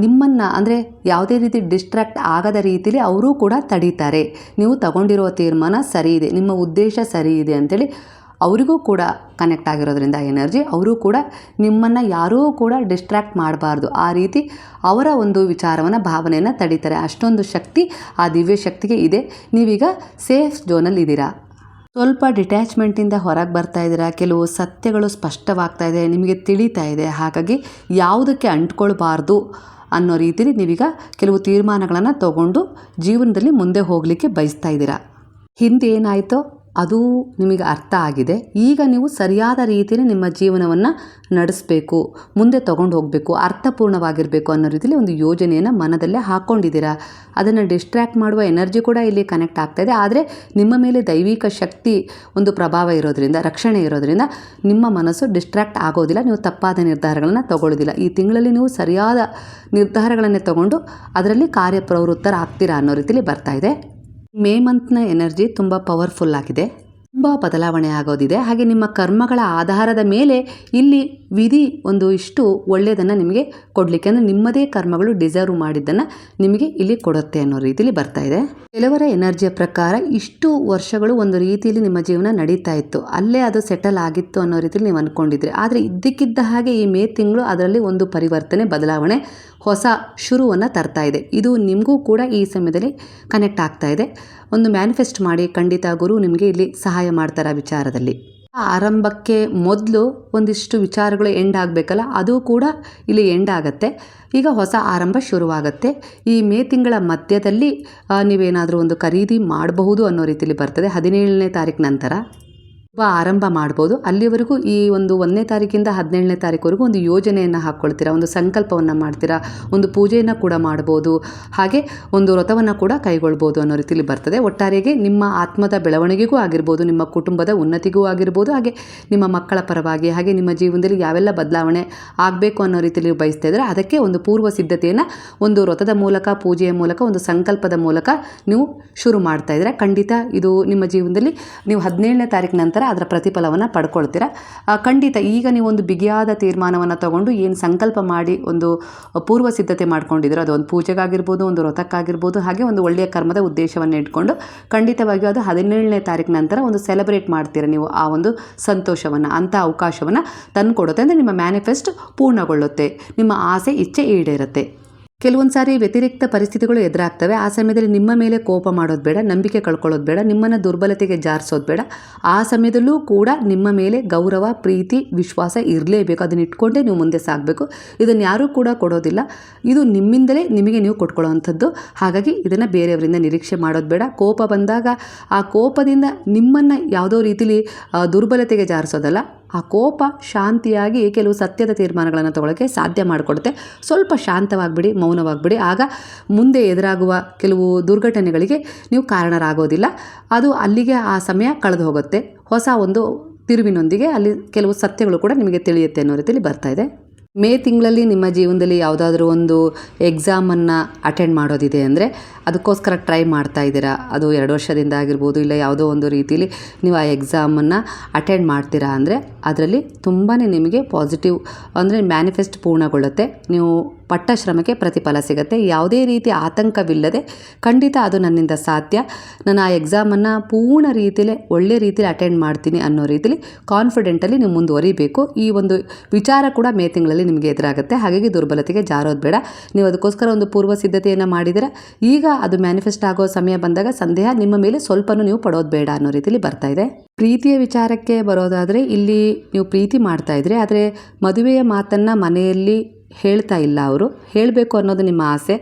ನಿಮ್ಮನ್ನು ಅಂದರೆ ಯಾವುದೇ ರೀತಿ ಡಿಸ್ಟ್ರಾಕ್ಟ್ ಆಗದ ರೀತಿಯಲ್ಲಿ ಅವರೂ ಕೂಡ ತಡೀತಾರೆ. ನೀವು ತಗೊಂಡಿರೋ ತೀರ್ಮಾನ ಸರಿ ಇದೆ, ನಿಮ್ಮ ಉದ್ದೇಶ ಸರಿ ಇದೆ ಅಂತೇಳಿ ಅವರಿಗೂ ಕೂಡ ಕನೆಕ್ಟ್ ಆಗಿರೋದ್ರಿಂದ ಎನರ್ಜಿ, ಅವರು ಕೂಡ ನಿಮ್ಮನ್ನು ಯಾರೂ ಕೂಡ ಡಿಸ್ಟ್ರ್ಯಾಕ್ಟ್ ಮಾಡಬಾರ್ದು ಆ ರೀತಿ ಅವರ ಒಂದು ವಿಚಾರವನ್ನು ಭಾವನೆಯನ್ನು ತಡೀತಾರೆ. ಅಷ್ಟೊಂದು ಶಕ್ತಿ ಆ ದಿವ್ಯ ಶಕ್ತಿಗೆ ಇದೆ. ನೀವೀಗ ಸೇಫ್ ಝೋನಲ್ಲಿ ಇದ್ದೀರಾ. ಸ್ವಲ್ಪ ಡಿಟ್ಯಾಚ್ಮೆಂಟಿಂದ ಹೊರಗೆ ಬರ್ತಾ ಇದ್ದೀರಾ. ಕೆಲವು ಸತ್ಯಗಳು ಸ್ಪಷ್ಟವಾಗ್ತಾ ಇದೆ, ನಿಮಗೆ ತಿಳಿತಾ ಇದೆ. ಹಾಗಾಗಿ ಯಾವುದಕ್ಕೆ ಅಂಟ್ಕೊಳ್ಬಾರ್ದು ಅನ್ನೋ ರೀತಿಯಲ್ಲಿ ನೀವೀಗ ಕೆಲವು ತೀರ್ಮಾನಗಳನ್ನು ತಗೊಂಡು ಜೀವನದಲ್ಲಿ ಮುಂದೆ ಹೋಗಲಿಕ್ಕೆ ಬಯಸ್ತಾ ಇದ್ದೀರಾ. ಹಿಂದೆ ಏನಾಯಿತೋ ಅದು ನಿಮಗೆ ಅರ್ಥ ಆಗಿದೆ. ಈಗ ನೀವು ಸರಿಯಾದ ರೀತಿಯಲ್ಲಿ ನಿಮ್ಮ ಜೀವನವನ್ನು ನಡೆಸಬೇಕು, ಮುಂದೆ ತೊಗೊಂಡು ಹೋಗಬೇಕು, ಅರ್ಥಪೂರ್ಣವಾಗಿರಬೇಕು ಅನ್ನೋ ರೀತಿಯಲ್ಲಿ ಒಂದು ಯೋಜನೆಯನ್ನು ಮನದಲ್ಲೇ ಹಾಕ್ಕೊಂಡಿದ್ದೀರಾ. ಅದನ್ನು ಡಿಸ್ಟ್ರ್ಯಾಕ್ಟ್ ಮಾಡುವ ಎನರ್ಜಿ ಕೂಡ ಇಲ್ಲಿ ಕನೆಕ್ಟ್ ಆಗ್ತಾಯಿದೆ. ಆದರೆ ನಿಮ್ಮ ಮೇಲೆ ದೈವಿಕ ಶಕ್ತಿ ಒಂದು ಪ್ರಭಾವ ಇರೋದ್ರಿಂದ, ರಕ್ಷಣೆ ಇರೋದ್ರಿಂದ ನಿಮ್ಮ ಮನಸ್ಸು ಡಿಸ್ಟ್ರ್ಯಾಕ್ಟ್ ಆಗೋದಿಲ್ಲ. ನೀವು ತಪ್ಪಾದ ನಿರ್ಧಾರಗಳನ್ನು ತಗೊಳ್ಳೋದಿಲ್ಲ. ಈ ತಿಂಗಳಲ್ಲಿ ನೀವು ಸರಿಯಾದ ನಿರ್ಧಾರಗಳನ್ನೇ ತಗೊಂಡು ಅದರಲ್ಲಿ ಕಾರ್ಯಪ್ರವೃತ್ತರಾಗ್ತೀರಾ ಅನ್ನೋ ರೀತಿಯಲ್ಲಿ ಬರ್ತಾಯಿದೆ. ಮೇ ಮಂತ್ನ ಎನರ್ಜಿ ತುಂಬ ಪವರ್ಫುಲ್ ಆಗಿದೆ, ತುಂಬ ಬದಲಾವಣೆ ಆಗೋದಿದೆ. ಹಾಗೆ ನಿಮ್ಮ ಕರ್ಮಗಳ ಆಧಾರದ ಮೇಲೆ ಇಲ್ಲಿ ವಿಧಿ ಒಂದು ಇಷ್ಟು ಒಳ್ಳೆಯದನ್ನು ನಿಮಗೆ ಕೊಡಲಿಕ್ಕೆ, ಅಂದರೆ ನಿಮ್ಮದೇ ಕರ್ಮಗಳು ಡಿಸರ್ವ್ ಮಾಡಿದ್ದನ್ನು ನಿಮಗೆ ಇಲ್ಲಿ ಕೊಡುತ್ತೆ ಅನ್ನೋ ರೀತಿಯಲ್ಲಿ ಬರ್ತಾ ಇದೆ. ಕೆಲವರ ಎನರ್ಜಿಯ ಪ್ರಕಾರ ಇಷ್ಟು ವರ್ಷಗಳು ಒಂದು ರೀತಿಯಲ್ಲಿ ನಿಮ್ಮ ಜೀವನ ನಡೀತಾ ಇತ್ತು, ಅಲ್ಲೇ ಅದು ಸೆಟಲ್ ಆಗಿತ್ತು ಅನ್ನೋ ರೀತಿಯಲ್ಲಿ ನೀವು ಅಂದ್ಕೊಂಡಿದ್ರಿ. ಆದರೆ ಇದ್ದಕ್ಕಿದ್ದ ಹಾಗೆ ಈ ಮೇ ತಿಂಗಳು ಅದರಲ್ಲಿ ಒಂದು ಪರಿವರ್ತನೆ, ಬದಲಾವಣೆ, ಹೊಸ ಶುರುವನ್ನು ತರ್ತಾ ಇದೆ. ಇದು ನಿಮಗೂ ಕೂಡ ಈ ಸಮಯದಲ್ಲಿ ಕನೆಕ್ಟ್ ಆಗ್ತಾ ಇದೆ. ಒಂದು ಮ್ಯಾನಿಫೆಸ್ಟ್ ಮಾಡಿ, ಖಂಡಿತ ಗುರು ನಿಮಗೆ ಇಲ್ಲಿ ಸಹಾಯ ಮಾಡ್ತಾರೆ ಆ ವಿಚಾರದಲ್ಲಿ. ಆರಂಭಕ್ಕೆ ಮೊದಲು ಒಂದಿಷ್ಟು ವಿಚಾರಗಳು ಎಂಡ್ ಆಗಬೇಕಲ್ಲ, ಅದು ಕೂಡ ಇಲ್ಲಿ ಎಂಡ್ ಆಗುತ್ತೆ. ಈಗ ಹೊಸ ಆರಂಭ ಶುರುವಾಗುತ್ತೆ. ಈ ಮೇ ತಿಂಗಳ ಮಧ್ಯದಲ್ಲಿ ನೀವೇನಾದರೂ ಒಂದು ಖರೀದಿ ಮಾಡಬಹುದು ಅನ್ನೋ ರೀತಿಯಲ್ಲಿ ಬರ್ತದೆ. 17ನೇ ತಾರೀಕು ನಂತರ ಆರಂಭ ಮಾಡ್ಬೋದು. ಅಲ್ಲಿವರೆಗೂ ಈ ಒಂದು 1ನೇ ತಾರೀಕಿಂದ 17ನೇ ತಾರೀಕುವರೆಗೂ ಒಂದು ಯೋಜನೆಯನ್ನು ಹಾಕ್ಕೊಳ್ತೀರಾ, ಒಂದು ಸಂಕಲ್ಪವನ್ನು ಮಾಡ್ತೀರಾ, ಒಂದು ಪೂಜೆಯನ್ನು ಕೂಡ ಮಾಡ್ಬೋದು, ಹಾಗೆ ಒಂದು ವ್ರತವನ್ನು ಕೂಡ ಕೈಗೊಳ್ಬೋದು ಅನ್ನೋ ರೀತಿಯಲ್ಲಿ ಬರ್ತದೆ. ಒಟ್ಟಾರೆಗೆ ನಿಮ್ಮ ಆತ್ಮದ ಬೆಳವಣಿಗೆಗೂ ಆಗಿರ್ಬೋದು, ನಿಮ್ಮ ಕುಟುಂಬದ ಉನ್ನತಿಗೂ ಆಗಿರ್ಬೋದು, ಹಾಗೆ ನಿಮ್ಮ ಮಕ್ಕಳ ಪರವಾಗಿ, ಹಾಗೆ ನಿಮ್ಮ ಜೀವನದಲ್ಲಿ ಯಾವೆಲ್ಲ ಬದಲಾವಣೆ ಆಗಬೇಕು ಅನ್ನೋ ರೀತಿಯಲ್ಲಿ ನೀವು ಬಯಸ್ತಾ ಇದ್ದರೆ ಅದಕ್ಕೆ ಒಂದು ಪೂರ್ವ ಸಿದ್ಧತೆಯನ್ನು ಒಂದು ವ್ರತದ ಮೂಲಕ, ಪೂಜೆಯ ಮೂಲಕ, ಒಂದು ಸಂಕಲ್ಪದ ಮೂಲಕ ನೀವು ಶುರು ಮಾಡ್ತಾ ಇದ್ದೀರಾ. ಖಂಡಿತ ಇದು ನಿಮ್ಮ ಜೀವನದಲ್ಲಿ ನೀವು 17ನೇ ತಾರೀಕು ನಂತರ ಅದರ ಪ್ರತಿಫಲವನ್ನು ಪಡ್ಕೊಳ್ತೀರಾ. ಖಂಡಿತ ಈಗ ನೀವು ಒಂದು ಬಿಗಿಯಾದ ತೀರ್ಮಾನವನ್ನು ತಗೊಂಡು ಏನು ಸಂಕಲ್ಪ ಮಾಡಿ ಒಂದು ಪೂರ್ವ ಸಿದ್ಧತೆ ಮಾಡ್ಕೊಂಡಿದ್ದೀರೋ, ಅದು ಒಂದು ಪೂಜೆಗಾಗಿರ್ಬೋದು, ಒಂದು ವ್ರತಕ್ಕಾಗಿರ್ಬೋದು, ಹಾಗೆ ಒಂದು ಒಳ್ಳೆಯ ಕರ್ಮದ ಉದ್ದೇಶವನ್ನು ಇಟ್ಕೊಂಡು ಖಂಡಿತವಾಗಿಯೂ ಅದು 17ನೇ ತಾರೀಕು ನಂತರ ಒಂದು ಸೆಲೆಬ್ರೇಟ್ ಮಾಡ್ತೀರಾ ನೀವು. ಆ ಒಂದು ಸಂತೋಷವನ್ನು, ಅಂಥ ಅವಕಾಶವನ್ನು ತಂದುಕೊಡುತ್ತೆ. ಅಂದರೆ ನಿಮ್ಮ ಮ್ಯಾನಿಫೆಸ್ಟ್ ಪೂರ್ಣಗೊಳ್ಳುತ್ತೆ, ನಿಮ್ಮ ಆಸೆ ಇಚ್ಛೆ ಈಡೇರುತ್ತೆ. ಕೆಲವೊಂದು ಸಾರಿ ವ್ಯತಿರಿಕ್ತ ಪರಿಸ್ಥಿತಿಗಳು ಎದುರಾಗ್ತವೆ. ಆ ಸಮಯದಲ್ಲಿ ನಿಮ್ಮ ಮೇಲೆ ಕೋಪ ಮಾಡೋದು ಬೇಡ, ನಂಬಿಕೆ ಕಳ್ಕೊಳ್ಳೋದು ಬೇಡ, ನಿಮ್ಮನ್ನು ದುರ್ಬಲತೆಗೆ ಜಾರಿಸೋದು ಬೇಡ. ಆ ಸಮಯದಲ್ಲೂ ಕೂಡ ನಿಮ್ಮ ಮೇಲೆ ಗೌರವ, ಪ್ರೀತಿ, ವಿಶ್ವಾಸ ಇರಲೇಬೇಕು. ಅದನ್ನ ಇಟ್ಕೊಂಡೇ ನೀವು ಮುಂದೆ ಸಾಗಬೇಕು. ಇದನ್ನು ಯಾರೂ ಕೂಡ ಕೊಡೋದಿಲ್ಲ, ಇದು ನಿಮ್ಮಿಂದಲೇ ನಿಮಗೆ ನೀವು ಕೊಟ್ಕೊಳ್ಳೋವಂಥದ್ದು. ಹಾಗಾಗಿ ಇದನ್ನು ಬೇರೆಯವರಿಂದ ನಿರೀಕ್ಷೆ ಮಾಡೋದು ಬೇಡ. ಕೋಪ ಬಂದಾಗ ಆ ಕೋಪದಿಂದ ನಿಮ್ಮನ್ನು ಯಾವುದೋ ರೀತಿಲಿ ದುರ್ಬಲತೆಗೆ ಜಾರಿಸೋದಲ್ಲ, ಆ ಕೋಪ ಶಾಂತಿಯಾಗಿ ಕೆಲವು ಸತ್ಯದ ತೀರ್ಮಾನಗಳನ್ನು ತಗೊಳ್ಳೋಕ್ಕೆ ಸಾಧ್ಯ ಮಾಡಿಕೊಡುತ್ತೆ. ಸ್ವಲ್ಪ ಶಾಂತವಾಗಿಬಿಡಿ, ಮೌನವಾಗಿಬಿಡಿ. ಆಗ ಮುಂದೆ ಎದುರಾಗುವ ಕೆಲವು ದುರ್ಘಟನೆಗಳಿಗೆ ನೀವು ಕಾರಣರಾಗೋದಿಲ್ಲ. ಅದು ಅಲ್ಲಿಗೆ ಆ ಸಮಯ ಕಳೆದು ಹೋಗುತ್ತೆ. ಹೊಸ ಒಂದು ತಿರುವಿನೊಂದಿಗೆ ಅಲ್ಲಿ ಕೆಲವು ಸತ್ಯಗಳು ಕೂಡ ನಿಮಗೆ ತಿಳಿಯುತ್ತೆ ಅನ್ನೋ ರೀತಿಯಲ್ಲಿ ಬರ್ತಾ ಇದೆ. ಮೇ ತಿಂಗಳಲ್ಲಿ ನಿಮ್ಮ ಜೀವನದಲ್ಲಿ ಯಾವುದಾದ್ರೂ ಒಂದು ಎಕ್ಸಾಮನ್ನು ಅಟೆಂಡ್ ಮಾಡೋದಿದೆ ಅಂದರೆ ಅದಕ್ಕೋಸ್ಕರ ಟ್ರೈ ಮಾಡ್ತಾ ಇದ್ದೀರಾ, ಅದು 2 ವರ್ಷದಿಂದ ಆಗಿರ್ಬೋದು, ಇಲ್ಲ ಯಾವುದೋ ಒಂದು ರೀತಿಯಲ್ಲಿ ನೀವು ಆ ಎಕ್ಸಾಮನ್ನು ಅಟೆಂಡ್ ಮಾಡ್ತೀರಾ ಅಂದರೆ ಅದರಲ್ಲಿ ತುಂಬಾ ನಿಮಗೆ ಪಾಸಿಟಿವ್ ಅಂದರೆ ಮ್ಯಾನಿಫೆಸ್ಟ್ ಪೂರ್ಣಗೊಳ್ಳುತ್ತೆ. ನೀವು ಪಟ್ಟ ಶ್ರಮಕ್ಕೆ ಪ್ರತಿಫಲ ಸಿಗುತ್ತೆ. ಯಾವುದೇ ರೀತಿ ಆತಂಕವಿಲ್ಲದೆ ಖಂಡಿತ ಅದು ನನ್ನಿಂದ ಸಾಧ್ಯ, ನಾನು ಆ ಎಕ್ಸಾಮನ್ನು ಪೂರ್ಣ ರೀತಿಯಲ್ಲಿ ಒಳ್ಳೆ ರೀತಿಯಲ್ಲಿ ಅಟೆಂಡ್ ಮಾಡ್ತೀನಿ ಅನ್ನೋ ರೀತಿಯಲ್ಲಿ ಕಾನ್ಫಿಡೆಂಟಲ್ಲಿ ನೀವು ಮುಂದುವರಿಬೇಕು. ಈ ಒಂದು ವಿಚಾರ ಕೂಡ ಮೇ ತಿಂಗಳಲ್ಲಿ ನಿಮಗೆ ಎದುರಾಗುತ್ತೆ. ಹಾಗಾಗಿ ದುರ್ಬಲತೆಗೆ ಜಾರೋದು ಬೇಡ. ನೀವು ಅದಕ್ಕೋಸ್ಕರ ಒಂದು ಪೂರ್ವ ಸಿದ್ಧತೆಯನ್ನು ಮಾಡಿದರೆ ಈಗ ಅದು ಮ್ಯಾನಿಫೆಸ್ಟ್ ಆಗೋ ಸಮಯ ಬಂದಾಗ ಸಂದೇಹ ನಿಮ್ಮ ಮೇಲೆ ಸ್ವಲ್ಪನೂ ನೀವು ಪಡೋದು ಬೇಡ ಅನ್ನೋ ರೀತಿಯಲ್ಲಿ ಬರ್ತಾ ಇದೆ. ಪ್ರೀತಿಯ ವಿಚಾರಕ್ಕೆ ಬರೋದಾದರೆ ಇಲ್ಲಿ ನೀವು ಪ್ರೀತಿ ಮಾಡ್ತಾ ಇದ್ರಿ, ಆದರೆ ಮದುವೆಯ ಮಾತನ್ನು ಮನೆಯಲ್ಲಿ ಹೇಳ್ತಾ ಇಲ್ಲ. ಅವರು ಹೇಳಬೇಕು ಅನ್ನೋದು ನಿಮ್ಮ ಆಸೆ.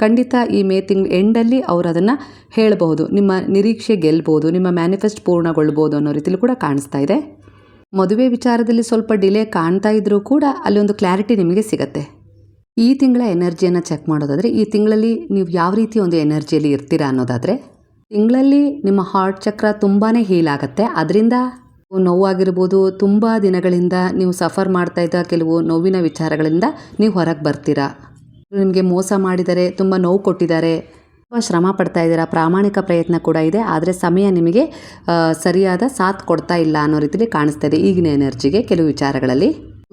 ಖಂಡಿತ ಈ ಮೇ ತಿಂಗಳು ಎಂಡಲ್ಲಿ ಅವರು ಅದನ್ನು ಹೇಳಬಹುದು. ನಿಮ್ಮ ನಿರೀಕ್ಷೆ ಗೆಲ್ಬೋದು, ನಿಮ್ಮ ಮ್ಯಾನಿಫೆಸ್ಟ್ ಪೂರ್ಣಗೊಳ್ಬೋದು ಅನ್ನೋ ರೀತಿಯಲ್ಲಿ ಕೂಡ ಕಾಣಿಸ್ತಾ ಇದೆ. ಮದುವೆ ವಿಚಾರದಲ್ಲಿ ಸ್ವಲ್ಪ ಡಿಲೇ ಕಾಣ್ತಾ ಇದ್ದರೂ ಕೂಡ ಅಲ್ಲಿ ಒಂದು ಕ್ಲಾರಿಟಿ ನಿಮಗೆ ಸಿಗುತ್ತೆ. ಈ ತಿಂಗಳ ಎನರ್ಜಿಯನ್ನು ಚೆಕ್ ಮಾಡೋದಾದರೆ ಈ ತಿಂಗಳಲ್ಲಿ ನೀವು ಯಾವ ರೀತಿ ಒಂದು ಎನರ್ಜಿಯಲ್ಲಿ ಇರ್ತೀರಾ ಅನ್ನೋದಾದರೆ, ತಿಂಗಳಲ್ಲಿ ನಿಮ್ಮ ಹಾರ್ಟ್ ಚಕ್ರ ತುಂಬಾ ಹೀಲ್ ಆಗುತ್ತೆ. ಅದರಿಂದ ನೋವಾಗಿರ್ಬೋದು, ತುಂಬ ದಿನಗಳಿಂದ ನೀವು ಸಫರ್ ಮಾಡ್ತಾ ಇದ್ದ ಕೆಲವು ನೋವಿನ ವಿಚಾರಗಳಿಂದ ನೀವು ಹೊರಗೆ ಬರ್ತೀರಾ. ನಿಮಗೆ ಮೋಸ ಮಾಡಿದ್ದಾರೆ, ತುಂಬ ನೋವು ಕೊಟ್ಟಿದ್ದಾರೆ, ಶ್ರಮ ಪಡ್ತಾ ಇದ್ದೀರಾ, ಪ್ರಾಮಾಣಿಕ ಪ್ರಯತ್ನ ಕೂಡ ಇದೆ, ಆದರೆ ಸಮಯ ನಿಮಗೆ ಸರಿಯಾದ ಸಾಥ್ ಕೊಡ್ತಾ ಇಲ್ಲ ಅನ್ನೋ ರೀತಿಯಲ್ಲಿ ಕಾಣಿಸ್ತಾ ಇದೆ ಈಗಿನ ಎನರ್ಜಿಗೆ. ಕೆಲವು ವಿಚಾರಗಳಲ್ಲಿ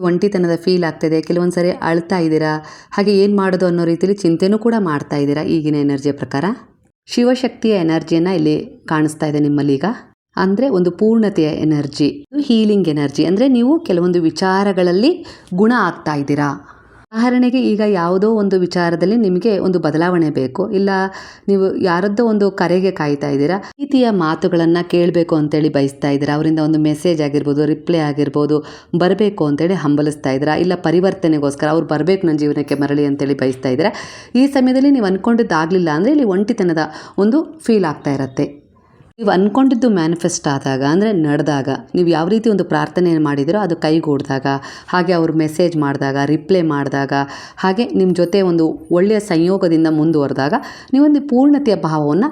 ಒಂಟಿತನದ ಫೀಲ್ ಆಗ್ತಿದೆ, ಕೆಲವೊಂದು ಸರಿ ಅಳ್ತಾ ಇದ್ದೀರಾ, ಹಾಗೆ ಏನು ಮಾಡೋದು ಅನ್ನೋ ರೀತಿಯಲ್ಲಿ ಚಿಂತೆನೂ ಕೂಡ ಮಾಡ್ತಾ ಇದ್ದೀರಾ ಈಗಿನ ಎನರ್ಜಿಯ ಪ್ರಕಾರ. ಶಿವಶಕ್ತಿಯ ಎನರ್ಜಿಯನ್ನು ಇಲ್ಲಿ ಕಾಣಿಸ್ತಾ ಇದೆ ನಿಮ್ಮಲ್ಲೀಗ. ಅಂದರೆ ಒಂದು ಪೂರ್ಣತೆಯ ಎನರ್ಜಿ, ಹೀಲಿಂಗ್ ಎನರ್ಜಿ. ಅಂದರೆ ನೀವು ಕೆಲವೊಂದು ವಿಚಾರಗಳಲ್ಲಿ ಗುಣ ಆಗ್ತಾ ಇದ್ದೀರಾ. ಉದಾಹರಣೆಗೆ ಈಗ ಯಾವುದೋ ಒಂದು ವಿಚಾರದಲ್ಲಿ ನಿಮಗೆ ಒಂದು ಬದಲಾವಣೆ ಬೇಕು, ಇಲ್ಲ ನೀವು ಯಾರದ್ದೋ ಒಂದು ಕರೆಗೆ ಕಾಯ್ತಾ ಇದ್ದೀರಾ, ರೀತಿಯ ಮಾತುಗಳನ್ನು ಕೇಳಬೇಕು ಅಂತೇಳಿ ಬಯಸ್ತಾ ಇದ್ದೀರಾ, ಅವರಿಂದ ಒಂದು ಮೆಸೇಜ್ ಆಗಿರ್ಬೋದು, ರಿಪ್ಲೈ ಆಗಿರ್ಬೋದು ಬರಬೇಕು ಅಂತೇಳಿ ಹಂಬಲಿಸ್ತಾ ಇದ್ದೀರಾ, ಇಲ್ಲ ಪರಿವರ್ತನೆಗೋಸ್ಕರ ಅವ್ರು ಬರಬೇಕು ನನ್ನ ಜೀವನಕ್ಕೆ ಮರಳಿ ಅಂತೇಳಿ ಬಯಸ್ತಾ ಇದ್ದೀರಾ. ಈ ಸಮಯದಲ್ಲಿ ನೀವು ಅಂದ್ಕೊಂಡಿದ್ದಾಗಲಿಲ್ಲ ಅಂದರೆ ಇಲ್ಲಿ ಒಂಟಿತನದ ಒಂದು ಫೀಲ್ ಆಗ್ತಾ ಇರುತ್ತೆ. ನೀವು ಅಂದ್ಕೊಂಡಿದ್ದು ಮ್ಯಾನಿಫೆಸ್ಟ್ ಆದಾಗ, ಅಂದರೆ ನಡೆದಾಗ, ನೀವು ಯಾವ ರೀತಿ ಒಂದು ಪ್ರಾರ್ಥನೆ ಮಾಡಿದಿರೋ ಅದು ಕೈಗೂಡಿದಾಗ, ಹಾಗೆ ಅವರು ಮೆಸೇಜ್ ಮಾಡಿದಾಗ, ರಿಪ್ಲೈ ಮಾಡಿದಾಗ, ಹಾಗೆ ನಿಮ್ಮ ಜೊತೆ ಒಂದು ಒಳ್ಳೆಯ ಸಂಯೋಗದಿಂದ ಮುಂದುವರೆದಾಗ ನೀವೊಂದು ಪೂರ್ಣತೆಯ ಭಾವವನ್ನು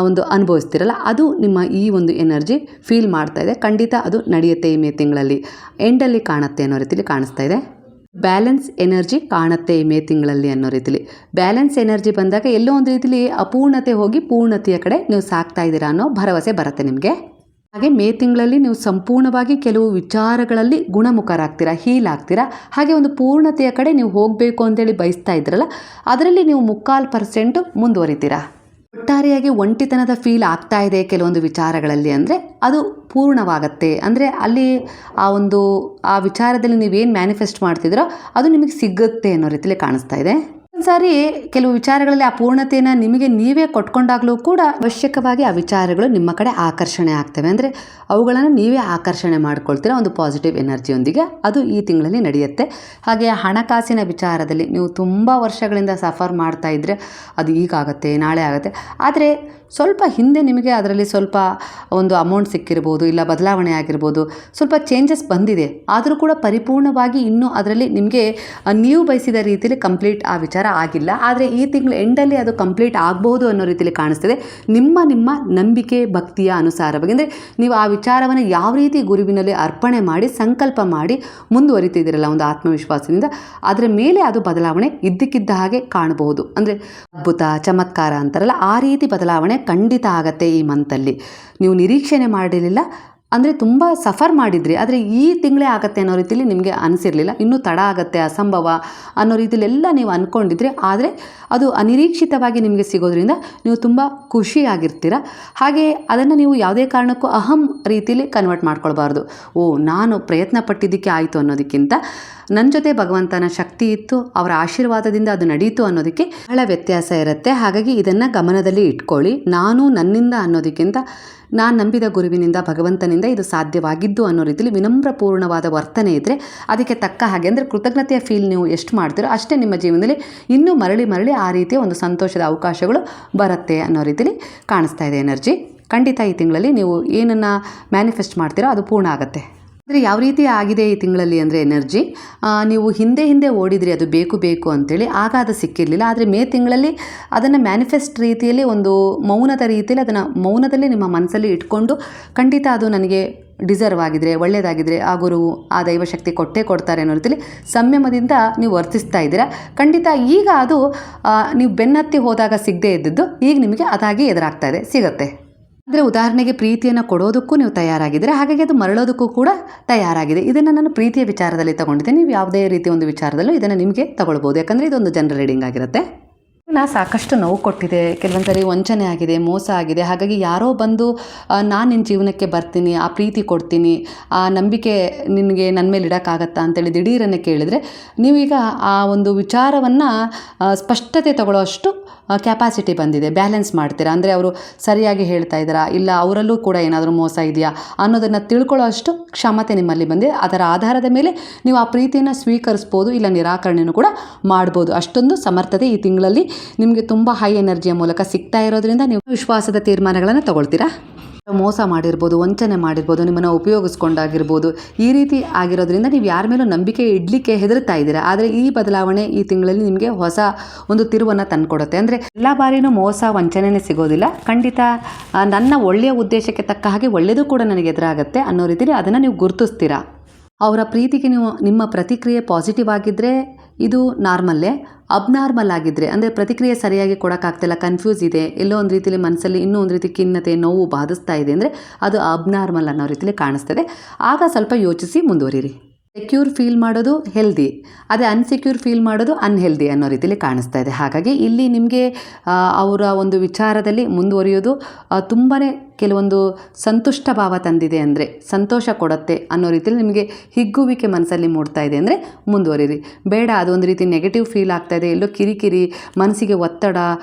ಒಂದು ಅನುಭವಿಸ್ತೀರಲ್ಲ, ಅದು ನಿಮ್ಮ ಈ ಒಂದು ಎನರ್ಜಿ ಫೀಲ್ ಮಾಡ್ತಾ ಇದೆ. ಖಂಡಿತ ಅದು ನಡೆಯುತ್ತೆ ಈ ಮೇ ತಿಂಗಳಲ್ಲಿ, ಎಂಡಲ್ಲಿ ಕಾಣುತ್ತೆ ಅನ್ನೋ ರೀತಿಯಲ್ಲಿ ಕಾಣಿಸ್ತಾ ಇದೆ. ಬ್ಯಾಲೆನ್ಸ್ ಎನರ್ಜಿ ಕಾಣುತ್ತೆ ಈ ಮೇ ತಿಂಗಳಲ್ಲಿ ಅನ್ನೋ ರೀತಿಲಿ. ಬ್ಯಾಲೆನ್ಸ್ ಎನರ್ಜಿ ಬಂದಾಗ ಎಲ್ಲೋ ಒಂದು ರೀತಿಲಿ ಅಪೂರ್ಣತೆ ಹೋಗಿ ಪೂರ್ಣತೆಯ ಕಡೆ ನೀವು ಸಾಕ್ತಾ ಇದ್ದೀರಾ ಅನ್ನೋ ಭರವಸೆ ಬರುತ್ತೆ ನಿಮಗೆ. ಹಾಗೆ ಮೇ ತಿಂಗಳಲ್ಲಿ ನೀವು ಸಂಪೂರ್ಣವಾಗಿ ಕೆಲವು ವಿಚಾರಗಳಲ್ಲಿ ಗುಣಮುಖರಾಗ್ತೀರಾ, ಹೀಲ್ ಆಗ್ತೀರಾ. ಹಾಗೆ ಒಂದು ಪೂರ್ಣತೆಯ ಕಡೆ ನೀವು ಹೋಗಬೇಕು ಅಂತೇಳಿ ಬಯಸ್ತಾ ಇದ್ರಲ್ಲ, ಅದರಲ್ಲಿ ನೀವು 3/4% ಮುಂದುವರಿತೀರಾ. ಒಟ್ಟಾರೆಯಾಗಿ ಒಂಟಿತನದ ಫೀಲ್ ಆಗ್ತಾ ಇದೆ ಕೆಲವೊಂದು ವಿಚಾರಗಳಲ್ಲಿ, ಅಂದರೆ ಅದು ಪೂರ್ಣವಾಗತ್ತೆ. ಅಂದರೆ ಅಲ್ಲಿ ಆ ವಿಚಾರದಲ್ಲಿ ನೀವೇನು ಮ್ಯಾನಿಫೆಸ್ಟ್ ಮಾಡ್ತಿದ್ರೋ ಅದು ನಿಮಗೆ ಸಿಗುತ್ತೆ ಅನ್ನೋ ರೀತಿಯಲ್ಲಿ ಕಾಣಿಸ್ತಾ ಇದೆ. ಸಾರಿ ಕೆಲವು ವಿಚಾರಗಳಲ್ಲಿ ಆ ಪೂರ್ಣತೆಯನ್ನು ನಿಮಗೆ ನೀವೇ ಕೊಟ್ಕೊಂಡಾಗಲೂ ಕೂಡ ಅವಶ್ಯಕವಾಗಿ ಆ ವಿಚಾರಗಳು ನಿಮ್ಮ ಕಡೆ ಆಕರ್ಷಣೆ ಆಗ್ತವೆ. ಅಂದರೆ ಅವುಗಳನ್ನು ನೀವೇ ಆಕರ್ಷಣೆ ಮಾಡ್ಕೊಳ್ತೀರಾ ಒಂದು ಪಾಸಿಟಿವ್ ಎನರ್ಜಿಯೊಂದಿಗೆ. ಅದು ಈ ತಿಂಗಳಲ್ಲಿ ನಡೆಯುತ್ತೆ. ಹಾಗೆ ಹಣಕಾಸಿನ ವಿಚಾರದಲ್ಲಿ ನೀವು ತುಂಬ ವರ್ಷಗಳಿಂದ ಸಫರ್ ಮಾಡ್ತಾ ಇದ್ದರೆ ಅದು ಈಗಾಗುತ್ತೆ, ನಾಳೆ ಆಗುತ್ತೆ, ಆದರೆ ಸ್ವಲ್ಪ ಹಿಂದೆ ನಿಮಗೆ ಅದರಲ್ಲಿ ಸ್ವಲ್ಪ ಒಂದು ಅಮೌಂಟ್ ಸಿಕ್ಕಿರ್ಬೋದು, ಇಲ್ಲ ಬದಲಾವಣೆ ಆಗಿರ್ಬೋದು, ಸ್ವಲ್ಪ ಚೇಂಜಸ್ ಬಂದಿದೆ. ಆದರೂ ಕೂಡ ಪರಿಪೂರ್ಣವಾಗಿ ಇನ್ನೂ ಅದರಲ್ಲಿ ನಿಮಗೆ ನೀವು ಬಯಸಿದ ರೀತಿಯಲ್ಲಿ ಕಂಪ್ಲೀಟ್ ಆ ವಿಚಾರ ಆಗಿಲ್ಲ. ಆದರೆ ಈ ತಿಂಗಳು ಎಂಡಲ್ಲಿ ಅದು ಕಂಪ್ಲೀಟ್ ಆಗ್ಬೋದು ಅನ್ನೋ ರೀತಿಯಲ್ಲಿ ಕಾಣಿಸ್ತಿದೆ. ನಿಮ್ಮ ನಂಬಿಕೆ ಭಕ್ತಿಯ ಅನುಸಾರವಾಗಿ, ಅಂದರೆ ನೀವು ಆ ವಿಚಾರವನ್ನು ಯಾವ ರೀತಿ ಗುರುವಿನಲ್ಲಿ ಅರ್ಪಣೆ ಮಾಡಿ ಸಂಕಲ್ಪ ಮಾಡಿ ಮುಂದುವರಿತಿದ್ದೀರಲ್ಲ ಒಂದು ಆತ್ಮವಿಶ್ವಾಸದಿಂದ, ಅದರ ಮೇಲೆ ಅದು ಬದಲಾವಣೆ ಇದ್ದಕ್ಕಿದ್ದ ಹಾಗೆ ಕಾಣಬಹುದು. ಅಂದರೆ ಅದ್ಭುತ ಚಮತ್ಕಾರ ಅಂತಾರಲ್ಲ, ಆ ರೀತಿ ಬದಲಾವಣೆ ಖಂಡಿತ ಆಗತ್ತೆ ಈ ಮಂತಲ್ಲಿ. ನೀವು ನಿರೀಕ್ಷಣೆ ಮಾಡಿರಲಿಲ್ಲ, ಅಂದರೆ ತುಂಬ ಸಫರ್ ಮಾಡಿದ್ರಿ, ಆದರೆ ಈ ತಿಂಗಳೇ ಆಗತ್ತೆ ಅನ್ನೋ ರೀತಿಯಲ್ಲಿ ನಿಮಗೆ ಅನಿಸಿರಲಿಲ್ಲ. ಇನ್ನೂ ತಡ ಆಗತ್ತೆ, ಅಸಂಭವ ಅನ್ನೋ ರೀತಿಯಲ್ಲೆಲ್ಲ ನೀವು ಅಂದ್ಕೊಂಡಿದ್ರಿ. ಆದರೆ ಅದು ಅನಿರೀಕ್ಷಿತವಾಗಿ ನಿಮಗೆ ಸಿಗೋದ್ರಿಂದ ನೀವು ತುಂಬ ಖುಷಿಯಾಗಿರ್ತೀರ. ಹಾಗೆ ಅದನ್ನು ನೀವು ಯಾವುದೇ ಕಾರಣಕ್ಕೂ ಅಹಂ ರೀತಿಯಲ್ಲಿ ಕನ್ವರ್ಟ್ ಮಾಡ್ಕೊಳ್ಬಾರ್ದು. ನಾನು ಪ್ರಯತ್ನ ಪಟ್ಟಿದ್ದಕ್ಕೆ ಆಯಿತು ಅನ್ನೋದಕ್ಕಿಂತ ನನ್ನ ಜೊತೆ ಭಗವಂತನ ಶಕ್ತಿ ಇತ್ತು, ಅವರ ಆಶೀರ್ವಾದದಿಂದ ಅದು ನಡೀತು ಅನ್ನೋದಕ್ಕೆ ಬಹಳ ವ್ಯತ್ಯಾಸ ಇರುತ್ತೆ. ಹಾಗಾಗಿ ಇದನ್ನು ಗಮನದಲ್ಲಿ ಇಟ್ಕೊಳ್ಳಿ. ನಾನು ನನ್ನಿಂದ ಅನ್ನೋದಕ್ಕಿಂತ ನಾನು ನಂಬಿದ ಗುರುವಿನಿಂದ, ಭಗವಂತನಿಂದ ಇದು ಸಾಧ್ಯವಾಗಿದ್ದು ಅನ್ನೋ ರೀತಿಯಲ್ಲಿ ವಿನಮ್ರಪೂರ್ಣವಾದ ವರ್ತನೆ ಇದ್ದರೆ ಅದಕ್ಕೆ ತಕ್ಕ ಹಾಗೆ, ಅಂದರೆ ಕೃತಜ್ಞತೆಯ ಫೀಲ್ ನೀವು ಎಷ್ಟು ಮಾಡ್ತೀರೋ ಅಷ್ಟೇ ನಿಮ್ಮ ಜೀವನದಲ್ಲಿ ಇನ್ನೂ ಮರಳಿ ಆ ರೀತಿಯ ಒಂದು ಸಂತೋಷದ ಅವಕಾಶಗಳು ಬರುತ್ತೆ ಅನ್ನೋ ರೀತಿಯಲ್ಲಿ ಕಾಣಿಸ್ತಾ ಇದೆ ಎನರ್ಜಿ. ಖಂಡಿತ ಈ ತಿಂಗಳಲ್ಲಿ ನೀವು ಏನನ್ನು ಮ್ಯಾನಿಫೆಸ್ಟ್ ಮಾಡ್ತೀರೋ ಅದು ಪೂರ್ಣ ಆಗುತ್ತೆ. ಅಂದರೆ ಯಾವ ರೀತಿ ಆಗಿದೆ ಈ ತಿಂಗಳಲ್ಲಿ ಅಂದರೆ ಎನರ್ಜಿ, ನೀವು ಹಿಂದೆ ಓಡಿದ್ರಿ ಅದು ಬೇಕು ಅಂತೇಳಿ, ಆಗ ಅದು ಸಿಕ್ಕಿರಲಿಲ್ಲ. ಆದರೆ ಮೇ ತಿಂಗಳಲ್ಲಿ ಅದನ್ನು ಮ್ಯಾನಿಫೆಸ್ಟ್ ರೀತಿಯಲ್ಲಿ ಒಂದು ಮೌನದ ರೀತಿಯಲ್ಲಿ ಅದನ್ನು ಮೌನದಲ್ಲೇ ನಿಮ್ಮ ಮನಸ್ಸಲ್ಲಿ ಇಟ್ಕೊಂಡು ಖಂಡಿತ ಅದು ನನಗೆ ಡಿಸರ್ವ್ ಆಗಿದ್ರೆ, ಒಳ್ಳೆಯದಾಗಿದ್ದರೆ ಆ ಗುರು ಆ ದೈವಶಕ್ತಿ ಕೊಡ್ತಾರೆ ಅನ್ನೋ ರೀತಿಯಲ್ಲಿ ಸಂಯಮದಿಂದ ನೀವು ವರ್ತಿಸ್ತಾ ಇದ್ದೀರಾ. ಖಂಡಿತ ಈಗ ಅದು ನೀವು ಬೆನ್ನತ್ತಿ ಹೋದಾಗ ಸಿಗದೇ ಇದ್ದದ್ದು ಈಗ ನಿಮಗೆ ಅದಾಗಿ ಎದುರಾಗ್ತಾ ಇದೆ, ಸಿಗುತ್ತೆ. ಅಂದರೆ ಉದಾಹರಣೆಗೆ ಪ್ರೀತಿಯನ್ನು ಕೊಡೋದಕ್ಕೂ ನೀವು ತಯಾರಾಗಿದ್ದರೆ, ಹಾಗಾಗಿ ಅದು ಮರಳೋದಕ್ಕೂ ಕೂಡ ತಯಾರಾಗಿದೆ. ಇದನ್ನು ನಾನು ಪ್ರೀತಿಯ ವಿಚಾರದಲ್ಲಿ ತಗೊಂಡಿದ್ದೆ. ನೀವು ಯಾವುದೇ ರೀತಿಯ ಒಂದು ವಿಚಾರದಲ್ಲೂ ಇದನ್ನು ನಿಮಗೆ ತಗೊಳ್ಬೋದು, ಯಾಕಂದರೆ ಇದೊಂದು ಜನರಲ್ ರೀಡಿಂಗ್ ಆಗಿರುತ್ತೆ. ಸಾಕಷ್ಟು ನೋವು ಕೊಟ್ಟಿದೆ, ಕೆಲವೊಂದು ಸರಿ ವಂಚನೆ ಆಗಿದೆ, ಮೋಸ ಆಗಿದೆ. ಹಾಗಾಗಿ ಯಾರೋ ಬಂದು ನಾನು ನಿನ್ನ ಜೀವನಕ್ಕೆ ಬರ್ತೀನಿ, ಆ ಪ್ರೀತಿ ಕೊಡ್ತೀನಿ, ಆ ನಂಬಿಕೆ ನಿನಗೆ ನನ್ನ ಮೇಲೆ ಇಡೋಕ್ಕಾಗತ್ತಾ ಅಂತೇಳಿ ದಿಢೀರನ್ನೇ ಕೇಳಿದರೆ, ನೀವೀಗ ಆ ಒಂದು ವಿಚಾರವನ್ನು ಸ್ಪಷ್ಟತೆ ತಗೊಳ್ಳೋ ಅಷ್ಟು ಕ್ಯಾಪಾಸಿಟಿ ಬಂದಿದೆ, ಬ್ಯಾಲೆನ್ಸ್ ಮಾಡ್ತೀರಾ. ಅಂದರೆ ಅವರು ಸರಿಯಾಗಿ ಹೇಳ್ತಾ ಇದ್ದಾರಾ, ಇಲ್ಲ ಅವರಲ್ಲೂ ಕೂಡ ಏನಾದರೂ ಮೋಸ ಇದೆಯಾ ಅನ್ನೋದನ್ನು ತಿಳ್ಕೊಳ್ಳೋ ಅಷ್ಟು ಕ್ಷಮತೆ ನಿಮ್ಮಲ್ಲಿ ಬಂದಿದೆ. ಅದರ ಆಧಾರದ ಮೇಲೆ ನೀವು ಆ ಪ್ರೀತಿಯನ್ನು ಸ್ವೀಕರಿಸ್ಬೋದು, ಇಲ್ಲ ನಿರಾಕರಣೆಯೂ ಕೂಡ ಮಾಡ್ಬೋದು. ಅಷ್ಟೊಂದು ಸಮರ್ಥತೆ ಈ ತಿಂಗಳಲ್ಲಿ ನಿಮಗೆ ತುಂಬ ಹೈ ಎನರ್ಜಿಯ ಮೂಲಕ ಸಿಗ್ತಾ ಇರೋದ್ರಿಂದ ನೀವು ವಿಶ್ವಾಸದ ತೀರ್ಮಾನಗಳನ್ನು ತಗೊಳ್ತೀರಾ. ಮೋಸ ಮಾಡಿರ್ಬೋದು, ವಂಚನೆ ಮಾಡಿರ್ಬೋದು, ನಿಮ್ಮನ್ನು ಉಪಯೋಗಿಸ್ಕೊಂಡಾಗಿರ್ಬೋದು, ಈ ರೀತಿ ಆಗಿರೋದ್ರಿಂದ ನೀವು ಯಾರ ಮೇಲೂ ನಂಬಿಕೆ ಇಡಲಿಕ್ಕೆ ಹೆದರ್ತಾ ಇದ್ದೀರಾ. ಆದರೆ ಈ ಬದಲಾವಣೆ ಈ ತಿಂಗಳಲ್ಲಿ ನಿಮಗೆ ಹೊಸ ಒಂದು ತಿರುವನ್ನು ತಂದುಕೊಡುತ್ತೆ. ಅಂದರೆ ಎಲ್ಲ ಬಾರಿನೂ ಮೋಸ ವಂಚನೆನೇ ಸಿಗೋದಿಲ್ಲ. ಖಂಡಿತ ನನ್ನ ಒಳ್ಳೆಯ ಉದ್ದೇಶಕ್ಕೆ ತಕ್ಕ ಹಾಗೆ ಒಳ್ಳೆಯದು ಕೂಡ ನನಗೆ ಎದುರಾಗುತ್ತೆ ಅನ್ನೋ ರೀತಿಯಲ್ಲಿ ಅದನ್ನು ನೀವು ಗುರುತಿಸ್ತೀರಾ. ಅವರ ಪ್ರೀತಿಗೆ ನಿಮ್ಮ ಪ್ರತಿಕ್ರಿಯೆ ಪಾಸಿಟಿವ್ ಆಗಿದ್ದರೆ ಇದು ನಾರ್ಮಲ್ಲೇ. ಅಬ್ನಾರ್ಮಲ್ ಆಗಿದ್ದರೆ ಅಂದರೆ ಪ್ರತಿಕ್ರಿಯೆ ಸರಿಯಾಗಿ ಕೊಡೋಕ್ಕಾಗ್ತಿಲ್ಲ, ಕನ್ಫ್ಯೂಸ್ ಇದೆ, ಎಲ್ಲೋ ಒಂದು ರೀತಿಯಲ್ಲಿ ಮನಸ್ಸಲ್ಲಿ ಇನ್ನೂ ಒಂದು ರೀತಿ ಖಿನ್ನತೆ ನೋವು ಬಾಧಿಸ್ತಾ ಇದೆ ಅಂದರೆ ಅದು ಅಬ್ನಾರ್ಮಲ್ ಅನ್ನೋ ರೀತಿಯಲ್ಲಿ ಕಾಣಿಸ್ತದೆ. ಆಗ ಸ್ವಲ್ಪ ಯೋಚಿಸಿ ಮುಂದುವರಿರಿ. ಸೆಕ್ಯೂರ್ ಫೀಲ್ ಮಾಡೋದು ಹೆಲ್ದಿ, ಅದೇ ಅನ್ಸೆಕ್ಯೂರ್ ಫೀಲ್ ಮಾಡೋದು ಅನ್ಹೆಲ್ದಿ ಅನ್ನೋ ರೀತಿಯಲ್ಲಿ ಕಾಣಿಸ್ತಾ ಇದೆ. ಹಾಗಾಗಿ ಇಲ್ಲಿ ನಿಮಗೆ ಅವರ ಒಂದು ವಿಚಾರದಲ್ಲಿ ಮುಂದುವರಿಯೋದು ತುಂಬಾ ಕೆಲವೊಂದು ಸಂತುಷ್ಟ ಭಾವ ತಂದಿದೆ ಅಂದರೆ ಸಂತೋಷ ಕೊಡುತ್ತೆ ಅನ್ನೋ ರೀತಿಯಲ್ಲಿ ನಿಮಗೆ ಹಿಗ್ಗುವಿಕೆ ಮನಸ್ಸಲ್ಲಿ ಮೂಡ್ತಾ ಇದೆ ಅಂದರೆ ಮುಂದುವರಿರಿ. ಬೇಡ ಅದೊಂದು ರೀತಿ ನೆಗೆಟಿವ್ ಫೀಲ್ ಆಗ್ತಾ ಇದೆ, ಎಲ್ಲೋ ಕಿರಿಕಿರಿ, ಮನಸ್ಸಿಗೆ ಒತ್ತಡ,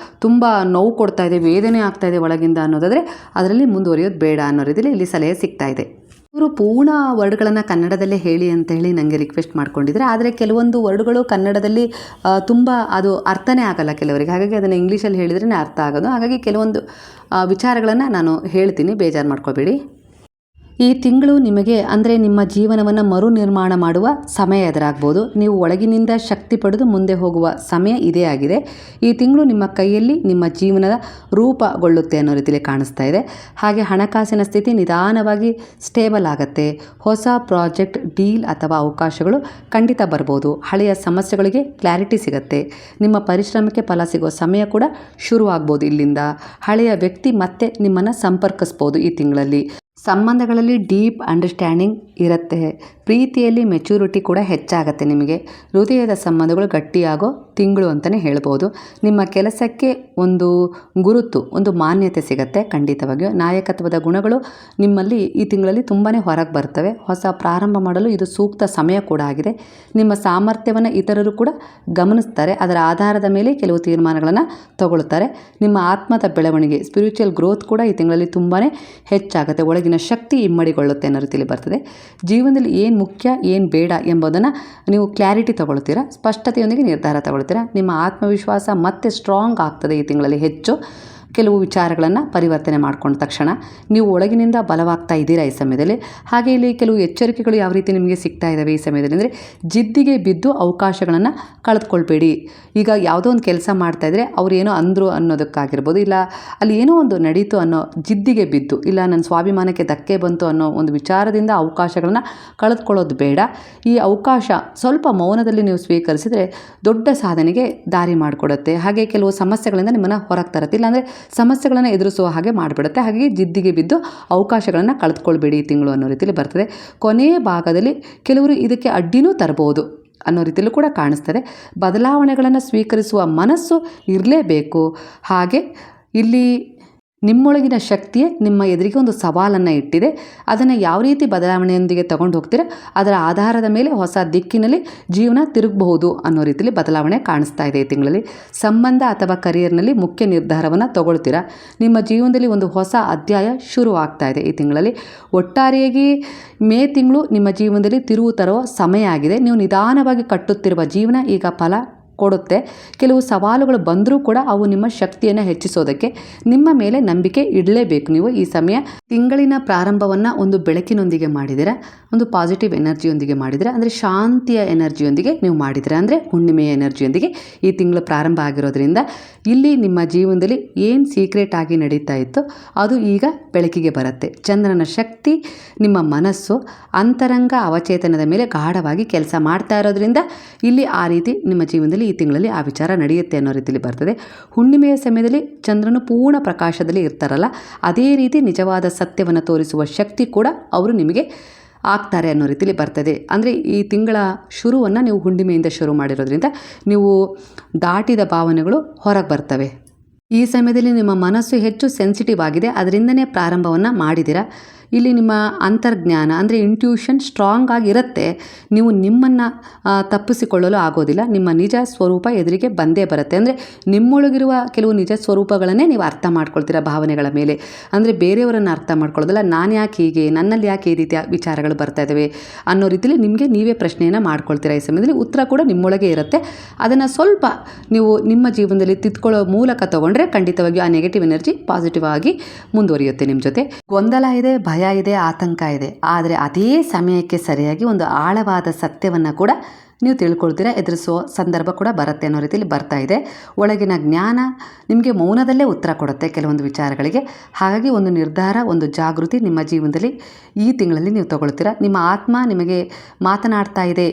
ತುಂಬ ನೋವು ಕೊಡ್ತಾ ಇದೆ, ವೇದನೆ ಆಗ್ತಾ ಇದೆ ಒಳಗಿಂದ ಅನ್ನೋದಾದರೆ ಅದರಲ್ಲಿ ಮುಂದುವರಿಯೋದು ಬೇಡ ಅನ್ನೋ ರೀತಿಯಲ್ಲಿ ಇಲ್ಲಿ ಸಲಹೆ ಸಿಗ್ತಾ ಇದೆ. ಇವರು ಪೂರ್ಣ ವರ್ಡ್ಗಳನ್ನು ಕನ್ನಡದಲ್ಲೇ ಹೇಳಿ ಅಂತ ಹೇಳಿ ನನಗೆ ರಿಕ್ವೆಸ್ಟ್ ಮಾಡ್ಕೊಂಡಿದ್ದಾರೆ. ಆದರೆ ಕೆಲವೊಂದು ವರ್ಡ್ಗಳು ಕನ್ನಡದಲ್ಲಿ ತುಂಬ ಅದು ಅರ್ಥನೇ ಆಗಲ್ಲ ಕೆಲವರಿಗೆ, ಹಾಗಾಗಿ ಅದನ್ನು ಇಂಗ್ಲೀಷಲ್ಲಿ ಹೇಳಿದ್ರೇ ಅರ್ಥ ಆಗೋದು. ಹಾಗಾಗಿ ಕೆಲವೊಂದು ವಿಚಾರಗಳನ್ನು ನಾನು ಹೇಳ್ತೀನಿ, ಬೇಜಾರು ಮಾಡ್ಕೋಬೇಡಿ. ಈ ತಿಂಗಳು ನಿಮಗೆ ಅಂದರೆ ನಿಮ್ಮ ಜೀವನವನ್ನು ಮರು ನಿರ್ಮಾಣ ಮಾಡುವ ಸಮಯ ಎದುರಾಗ್ಬೋದು. ನೀವು ಒಳಗಿನಿಂದ ಶಕ್ತಿ ಪಡೆದು ಮುಂದೆ ಹೋಗುವ ಸಮಯ ಇದೇ ಆಗಿದೆ. ಈ ತಿಂಗಳು ನಿಮ್ಮ ಕೈಯಲ್ಲಿ ನಿಮ್ಮ ಜೀವನದ ರೂಪುಗೊಳ್ಳುತ್ತೆ ಅನ್ನೋ ರೀತಿಯಲ್ಲಿ ಕಾಣಿಸ್ತಾ ಇದೆ. ಹಾಗೆ ಹಣಕಾಸಿನ ಸ್ಥಿತಿ ನಿಧಾನವಾಗಿ ಸ್ಟೇಬಲ್ ಆಗುತ್ತೆ. ಹೊಸ ಪ್ರಾಜೆಕ್ಟ್, ಡೀಲ್ ಅಥವಾ ಅವಕಾಶಗಳು ಖಂಡಿತ ಬರ್ಬೋದು. ಹಳೆಯ ಸಮಸ್ಯೆಗಳಿಗೆ ಕ್ಲಾರಿಟಿ ಸಿಗುತ್ತೆ. ನಿಮ್ಮ ಪರಿಶ್ರಮಕ್ಕೆ ಫಲ ಸಿಗೋ ಸಮಯ ಕೂಡ ಶುರುವಾಗ್ಬೋದು. ಇಲ್ಲಿಂದ ಹಳೆಯ ವ್ಯಕ್ತಿ ಮತ್ತೆ ನಿಮ್ಮನ್ನು ಸಂಪರ್ಕಿಸ್ಬೋದು. ಈ ತಿಂಗಳಲ್ಲಿ ಸಂಬಂಧಗಳಲ್ಲಿ ಡೀಪ್ ಅಂಡರ್ಸ್ಟ್ಯಾಂಡಿಂಗ್ ಇರುತ್ತೆ. ಪ್ರೀತಿಯಲ್ಲಿ ಮೆಚುರಿಟಿ ಕೂಡ ಹೆಚ್ಚಾಗುತ್ತೆ. ನಿಮಗೆ ಹೃದಯದ ಸಂಬಂಧಗಳು ಗಟ್ಟಿಯಾಗೋ ತಿಂಗಳು ಅಂತಲೇ ಹೇಳ್ಬೋದು. ನಿಮ್ಮ ಕೆಲಸಕ್ಕೆ ಒಂದು ಗುರುತು, ಒಂದು ಮಾನ್ಯತೆ ಸಿಗುತ್ತೆ ಖಂಡಿತವಾಗಿಯೂ. ನಾಯಕತ್ವದ ಗುಣಗಳು ನಿಮ್ಮಲ್ಲಿ ಈ ತಿಂಗಳಲ್ಲಿ ತುಂಬಾ ಹೊರಗೆ ಬರ್ತವೆ. ಹೊಸ ಪ್ರಾರಂಭ ಮಾಡಲು ಇದು ಸೂಕ್ತ ಸಮಯ ಕೂಡ ಆಗಿದೆ. ನಿಮ್ಮ ಸಾಮರ್ಥ್ಯವನ್ನು ಇತರರು ಕೂಡ ಗಮನಿಸ್ತಾರೆ. ಅದರ ಆಧಾರದ ಮೇಲೆ ಕೆಲವು ತೀರ್ಮಾನಗಳನ್ನು ತಗೊಳ್ತಾರೆ. ನಿಮ್ಮ ಆತ್ಮದ ಬೆಳವಣಿಗೆ, ಸ್ಪಿರಿಚುವಲ್ ಗ್ರೋತ್ ಕೂಡ ಈ ತಿಂಗಳಲ್ಲಿ ತುಂಬಾ ಹೆಚ್ಚಾಗುತ್ತೆ. ಒಳಗಿನ ಶಕ್ತಿ ಇಮ್ಮಡಿಗೊಳ್ಳುತ್ತೆ ಅನ್ನೋ ರೀತಿಯಲ್ಲಿ ಬರ್ತದೆ. ಜೀವನದಲ್ಲಿ ಏನು ಮುಖ್ಯ, ಏನು ಬೇಡ ಎಂಬುದನ್ನು ನೀವು ಕ್ಲಾರಿಟಿ ತಗೊಳ್ತೀರಾ, ಸ್ಪಷ್ಟತೆಯೊಂದಿಗೆ ನಿರ್ಧಾರ ತಗೊಳ್ತೀರಾ. ನಿಮ್ಮ ಆತ್ಮವಿಶ್ವಾಸ ಮತ್ತೆ ಸ್ಟ್ರಾಂಗ್ ಆಗ್ತದೆ ಈ ತಿಂಗಳಲ್ಲಿ ಹೆಚ್ಚು. ಕೆಲವು ವಿಚಾರಗಳನ್ನು ಪರಿವರ್ತನೆ ಮಾಡ್ಕೊಂಡ ತಕ್ಷಣ ನೀವು ಒಳಗಿನಿಂದ ಬಲವಾಗ್ತಾ ಇದ್ದೀರಾ ಈ ಸಮಯದಲ್ಲಿ. ಹಾಗೆ ಇಲ್ಲಿ ಕೆಲವು ಎಚ್ಚರಿಕೆಗಳು ಯಾವ ರೀತಿ ನಿಮಗೆ ಸಿಗ್ತಾ ಇದ್ದಾವೆ ಈ ಸಮಯದಲ್ಲಿ ಅಂದರೆ, ಜಿದ್ದಿಗೆ ಬಿದ್ದು ಅವಕಾಶಗಳನ್ನು ಕಳೆದುಕೊಳ್ಬೇಡಿ. ಈಗ ಯಾವುದೋ ಒಂದು ಕೆಲಸ ಮಾಡ್ತಾಯಿದ್ರೆ ಅವ್ರು ಏನೋ ಅಂದರು ಅನ್ನೋದಕ್ಕಾಗಿರ್ಬೋದು, ಇಲ್ಲ ಅಲ್ಲಿ ಏನೋ ಒಂದು ನಡೀತು ಅನ್ನೋ ಜಿದ್ದಿಗೆ ಬಿದ್ದು, ಇಲ್ಲ ನನ್ನ ಸ್ವಾಭಿಮಾನಕ್ಕೆ ಧಕ್ಕೆ ಬಂತು ಅನ್ನೋ ಒಂದು ವಿಚಾರದಿಂದ ಅವಕಾಶಗಳನ್ನು ಕಳೆದುಕೊಳ್ಳೋದು ಬೇಡ. ಈ ಅವಕಾಶ ಸ್ವಲ್ಪ ಮೌನದಲ್ಲಿ ನೀವು ಸ್ವೀಕರಿಸಿದರೆ ದೊಡ್ಡ ಸಾಧನೆಗೆ ದಾರಿ ಮಾಡಿಕೊಡುತ್ತೆ. ಹಾಗೆ ಕೆಲವು ಸಮಸ್ಯೆಗಳಿಂದ ನಿಮ್ಮನ್ನು ಹೊರಗೆ ತರುತ್ತೆ, ಇಲ್ಲಾಂದರೆ ಸಮಸ್ಯೆಗಳನ್ನು ಎದುರಿಸುವ ಹಾಗೆ ಮಾಡಿಬಿಡುತ್ತೆ. ಹಾಗಾಗಿ ಜಿದ್ದಿಗೆ ಬಿದ್ದು ಅವಕಾಶಗಳನ್ನು ಕಳೆದುಕೊಳ್ಬೇಡಿ ಈ ತಿಂಗಳು ಅನ್ನೋ ರೀತಿಯಲ್ಲಿ ಬರ್ತದೆ. ಕೊನೆಯ ಭಾಗದಲ್ಲಿ ಕೆಲವರು ಇದಕ್ಕೆ ಅಡ್ಡಿನೂ ತರಬಹುದು ಅನ್ನೋ ರೀತಿಯಲ್ಲೂ ಕೂಡ ಕಾಣಿಸ್ತದೆ. ಬದಲಾವಣೆಗಳನ್ನು ಸ್ವೀಕರಿಸುವ ಮನಸ್ಸು ಇರಲೇಬೇಕು. ಹಾಗೆ ಇಲ್ಲಿ ನಿಮ್ಮೊಳಗಿನ ಶಕ್ತಿಯೇ ನಿಮ್ಮ ಎದುರಿಗೆ ಒಂದು ಸವಾಲನ್ನು ಇಟ್ಟಿದೆ. ಅದನ್ನು ಯಾವ ರೀತಿ ಬದಲಾವಣೆಯೊಂದಿಗೆ ತಗೊಂಡು ಹೋಗ್ತೀರಾ, ಅದರ ಆಧಾರದ ಮೇಲೆ ಹೊಸ ದಿಕ್ಕಿನಲ್ಲಿ ಜೀವನ ತಿರುಗಬಹುದು ಅನ್ನೋ ರೀತಿಯಲ್ಲಿ ಬದಲಾವಣೆ ಕಾಣಿಸ್ತಾ ಇದೆ ಈ ತಿಂಗಳಲ್ಲಿ. ಸಂಬಂಧ ಅಥವಾ ಕರಿಯರ್ನಲ್ಲಿ ಮುಖ್ಯ ನಿರ್ಧಾರವನ್ನು ತಗೊಳ್ತೀರಾ. ನಿಮ್ಮ ಜೀವನದಲ್ಲಿ ಒಂದು ಹೊಸ ಅಧ್ಯಾಯ ಶುರುವಾಗ್ತಾ ಇದೆ ಈ ತಿಂಗಳಲ್ಲಿ. ಒಟ್ಟಾರೆಯಾಗಿ ಮೇ ತಿಂಗಳು ನಿಮ್ಮ ಜೀವನದಲ್ಲಿ ತಿರುವು ತರುವ ಸಮಯ ಆಗಿದೆ. ನೀವು ನಿಧಾನವಾಗಿ ಕಟ್ಟುತ್ತಿರುವ ಜೀವನ ಈಗ ಫಲ ಕೊಡುತ್ತೆ. ಕೆಲವು ಸವಾಲುಗಳು ಬಂದರೂ ಕೂಡ ಅವು ನಿಮ್ಮ ಶಕ್ತಿಯನ್ನು ಹೆಚ್ಚಿಸೋದಕ್ಕೆ ನಿಮ್ಮ ಮೇಲೆ ನಂಬಿಕೆ ಇಡಲೇಬೇಕು ನೀವು ಈ ಸಮಯ. ತಿಂಗಳಿನ ಪ್ರಾರಂಭವನ್ನು ಒಂದು ಬೆಳಕಿನೊಂದಿಗೆ ಮಾಡಿದರೆ, ಒಂದು ಪಾಸಿಟಿವ್ ಎನರ್ಜಿಯೊಂದಿಗೆ ಮಾಡಿದರೆ, ಅಂದರೆ ಶಾಂತಿಯ ಎನರ್ಜಿಯೊಂದಿಗೆ ನೀವು ಮಾಡಿದರೆ, ಅಂದರೆ ಹುಣ್ಣಿಮೆಯ ಎನರ್ಜಿಯೊಂದಿಗೆ ಈ ತಿಂಗಳು ಪ್ರಾರಂಭ ಆಗಿರೋದ್ರಿಂದ ಇಲ್ಲಿ ನಿಮ್ಮ ಜೀವನದಲ್ಲಿ ಏನು ಸೀಕ್ರೆಟ್ ಆಗಿ ನಡೀತಾ ಇತ್ತು ಅದು ಈಗ ಬೆಳಕಿಗೆ ಬರುತ್ತೆ. ಚಂದ್ರನ ಶಕ್ತಿ ನಿಮ್ಮ ಮನಸ್ಸು, ಅಂತರಂಗ, ಅವಚೇತನದ ಮೇಲೆ ಗಾಢವಾಗಿ ಕೆಲಸ ಮಾಡ್ತಾ ಇರೋದ್ರಿಂದ ಇಲ್ಲಿ ಆ ರೀತಿ ನಿಮ್ಮ ಜೀವನದಲ್ಲಿ ಈ ತಿಂಗಳಲ್ಲಿ ಆ ವಿಚಾರ ನಡೆಯುತ್ತೆ ಅನ್ನೋ ರೀತಿಯಲ್ಲಿ ಬರ್ತದೆ. ಹುಣ್ಣಿಮೆಯ ಸಮಯದಲ್ಲಿ ಚಂದ್ರನು ಪೂರ್ಣ ಪ್ರಕಾಶದಲ್ಲಿ ಇರ್ತಾರಲ್ಲ, ಅದೇ ರೀತಿ ನಿಜವಾದ ಸತ್ಯವನ್ನು ತೋರಿಸುವ ಶಕ್ತಿ ಕೂಡ ಅವರು ನಿಮಗೆ ಆಗ್ತಾರೆ ಅನ್ನೋ ರೀತಿಯಲ್ಲಿ ಬರ್ತದೆ. ಅಂದರೆ ಈ ತಿಂಗಳ ಶುರುವನ್ನು ನೀವು ಹುಣ್ಣಿಮೆಯಿಂದ ಶುರು ಮಾಡಿರೋದ್ರಿಂದ ನೀವು ದಾಟಿದ ಭಾವನೆಗಳು ಹೊರಗೆ ಬರ್ತವೆ. ಈ ಸಮಯದಲ್ಲಿ ನಿಮ್ಮ ಮನಸ್ಸು ಹೆಚ್ಚು ಸೆನ್ಸಿಟಿವ್ ಆಗಿದೆ, ಅದರಿಂದನೇ ಪ್ರಾರಂಭವನ್ನು ಮಾಡಿದ್ದೀರಾ. ಇಲ್ಲಿ ನಿಮ್ಮ ಅಂತರ್ಜ್ಞಾನ ಅಂದರೆ ಇಂಟ್ಯೂಷನ್ ಸ್ಟ್ರಾಂಗ್ ಆಗಿರುತ್ತೆ. ನೀವು ನಿಮ್ಮನ್ನು ತಪ್ಪಿಸಿಕೊಳ್ಳಲು ಆಗೋದಿಲ್ಲ. ನಿಮ್ಮ ನಿಜ ಸ್ವರೂಪ ಎದುರಿಗೆ ಬಂದೇ ಬರುತ್ತೆ. ಅಂದರೆ ನಿಮ್ಮೊಳಗಿರುವ ಕೆಲವು ನಿಜ ಸ್ವರೂಪಗಳನ್ನೇ ನೀವು ಅರ್ಥ ಮಾಡ್ಕೊಳ್ತೀರ ಭಾವನೆಗಳ ಮೇಲೆ. ಅಂದರೆ ಬೇರೆಯವರನ್ನು ಅರ್ಥ ಮಾಡ್ಕೊಳ್ಳೋದಿಲ್ಲ. ನಾನು ಯಾಕೆ ಹೀಗೆ, ನನ್ನಲ್ಲಿ ಯಾಕೆ ಈ ರೀತಿಯ ವಿಚಾರಗಳು ಬರ್ತಾ ಇದ್ದಾವೆ ಅನ್ನೋ ರೀತಿಯಲ್ಲಿ ನಿಮಗೆ ನೀವೇ ಪ್ರಶ್ನೆಯನ್ನು ಮಾಡ್ಕೊಳ್ತೀರಾ. ಈ ಸಮಯದಲ್ಲಿ ಉತ್ತರ ಕೂಡ ನಿಮ್ಮೊಳಗೆ ಇರುತ್ತೆ. ಅದನ್ನು ಸ್ವಲ್ಪ ನೀವು ನಿಮ್ಮ ಜೀವನದಲ್ಲಿ ತಿದ್ಕೊಳ್ಳೋ ಮೂಲಕ ತಗೊಂಡ್ರೆ ಖಂಡಿತವಾಗಿಯೂ ಆ ನೆಗೆಟಿವ್ ಎನರ್ಜಿ ಪಾಸಿಟಿವ್ ಆಗಿ ಮುಂದುವರಿಯುತ್ತೆ ನಿಮ್ಮ ಜೊತೆ. ಗೊಂದಲ ಇದೆ, ಭಯ ಇದೆ, ಆತಂಕ ಇದೆ, ಆದರೆ ಅದೇ ಸಮಯಕ್ಕೆ ಸರಿಯಾಗಿ ಒಂದು ಆಳವಾದ ಸತ್ಯವನ್ನು ಕೂಡ ನೀವು ತಿಳ್ಕೊಳ್ತೀರಾ, ಎದುರಿಸೋ ಸಂದರ್ಭ ಕೂಡ ಬರುತ್ತೆ ಅನ್ನೋ ರೀತಿಯಲ್ಲಿ ಬರ್ತಾ ಇದೆ. ಒಳಗಿನ ಜ್ಞಾನ ನಿಮಗೆ ಮೌನದಲ್ಲೇ ಉತ್ತರ ಕೊಡುತ್ತೆ ಕೆಲವೊಂದು ವಿಚಾರಗಳಿಗೆ. ಹಾಗಾಗಿ ಒಂದು ನಿರ್ಧಾರ, ಒಂದು ಜಾಗೃತಿ ನಿಮ್ಮ ಜೀವನದಲ್ಲಿ ಈ ತಿಂಗಳಲ್ಲಿ ನೀವು ತಗೊಳ್ತೀರಾ. ನಿಮ್ಮ ಆತ್ಮ ನಿಮಗೆ ಮಾತನಾಡ್ತಾ ಇದೆ,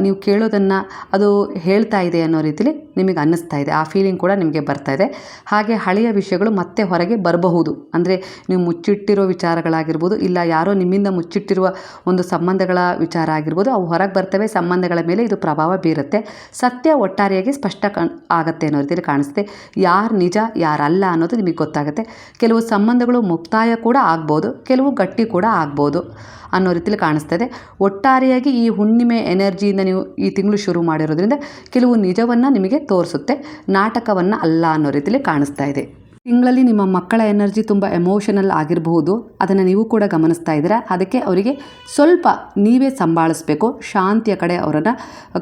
ನೀವು ಕೇಳೋದನ್ನು ಅದು ಹೇಳ್ತಾ ಇದೆ ಅನ್ನೋ ರೀತಿಯಲ್ಲಿ ನಿಮಗೆ ಅನ್ನಿಸ್ತಾ ಇದೆ. ಆ ಫೀಲಿಂಗ್ ಕೂಡ ನಿಮಗೆ ಬರ್ತಾ ಇದೆ. ಹಾಗೆ ಹಳೆಯ ವಿಷಯಗಳು ಮತ್ತೆ ಹೊರಗೆ ಬರಬಹುದು. ಅಂದರೆ ನೀವು ಮುಚ್ಚಿಟ್ಟಿರೋ ವಿಚಾರಗಳಾಗಿರ್ಬೋದು, ಇಲ್ಲ ಯಾರೋ ನಿಮ್ಮಿಂದ ಮುಚ್ಚಿಟ್ಟಿರುವ ಒಂದು ಸಂಬಂಧಗಳ ವಿಚಾರ ಆಗಿರ್ಬೋದು, ಅವು ಹೊರಗೆ ಬರ್ತವೆ. ಸಂಬಂಧಗಳ ಮೇಲೆ ಇದು ಪ್ರಭಾವ ಬೀರುತ್ತೆ. ಸತ್ಯ ಒಟ್ಟಾರೆಯಾಗಿ ಸ್ಪಷ್ಟ ಆಗುತ್ತೆ ಅನ್ನೋ ರೀತಿಯಲ್ಲಿ ಕಾಣಿಸುತ್ತೆ. ಯಾರು ನಿಜ ಯಾರಲ್ಲ ಅನ್ನೋದು ನಿಮಗೆ ಗೊತ್ತಾಗುತ್ತೆ. ಕೆಲವು ಸಂಬಂಧಗಳು ಮುಕ್ತಾಯ ಕೂಡ ಆಗ್ಬೋದು, ಕೆಲವು ಗಟ್ಟಿ ಕೂಡ ಆಗ್ಬೋದು ಅನ್ನೋ ರೀತಿಯಲ್ಲಿ ಕಾಣಿಸ್ತಾ ಇದೆ. ಒಟ್ಟಾರೆಯಾಗಿ ಈ ಹುಣ್ಣಿಮೆ ಎನರ್ಜಿಯಿಂದ ನೀವು ಈ ತಿಂಗಳು ಶುರು ಮಾಡಿರೋದ್ರಿಂದ ಕೆಲವು ನಿಜವನ್ನು ನಿಮಗೆ ತೋರಿಸುತ್ತೆ, ನಾಟಕವನ್ನು ಅಲ್ಲ ಅನ್ನೋ ರೀತಿಯಲ್ಲಿ ಕಾಣಿಸ್ತಾ ಇದೆ. ತಿಂಗಳಲ್ಲಿ ನಿಮ್ಮ ಮಕ್ಕಳ ಎನರ್ಜಿ ತುಂಬ ಎಮೋಷನಲ್ ಆಗಿರಬಹುದು. ಅದನ್ನು ನೀವು ಕೂಡ ಗಮನಿಸ್ತಾ ಇದ್ದೀರಾ. ಅದಕ್ಕೆ ಅವರಿಗೆ ಸ್ವಲ್ಪ ನೀವೇ ಸಂಭಾಳಿಸ್ಬೇಕು. ಶಾಂತಿಯ ಕಡೆ ಅವರನ್ನು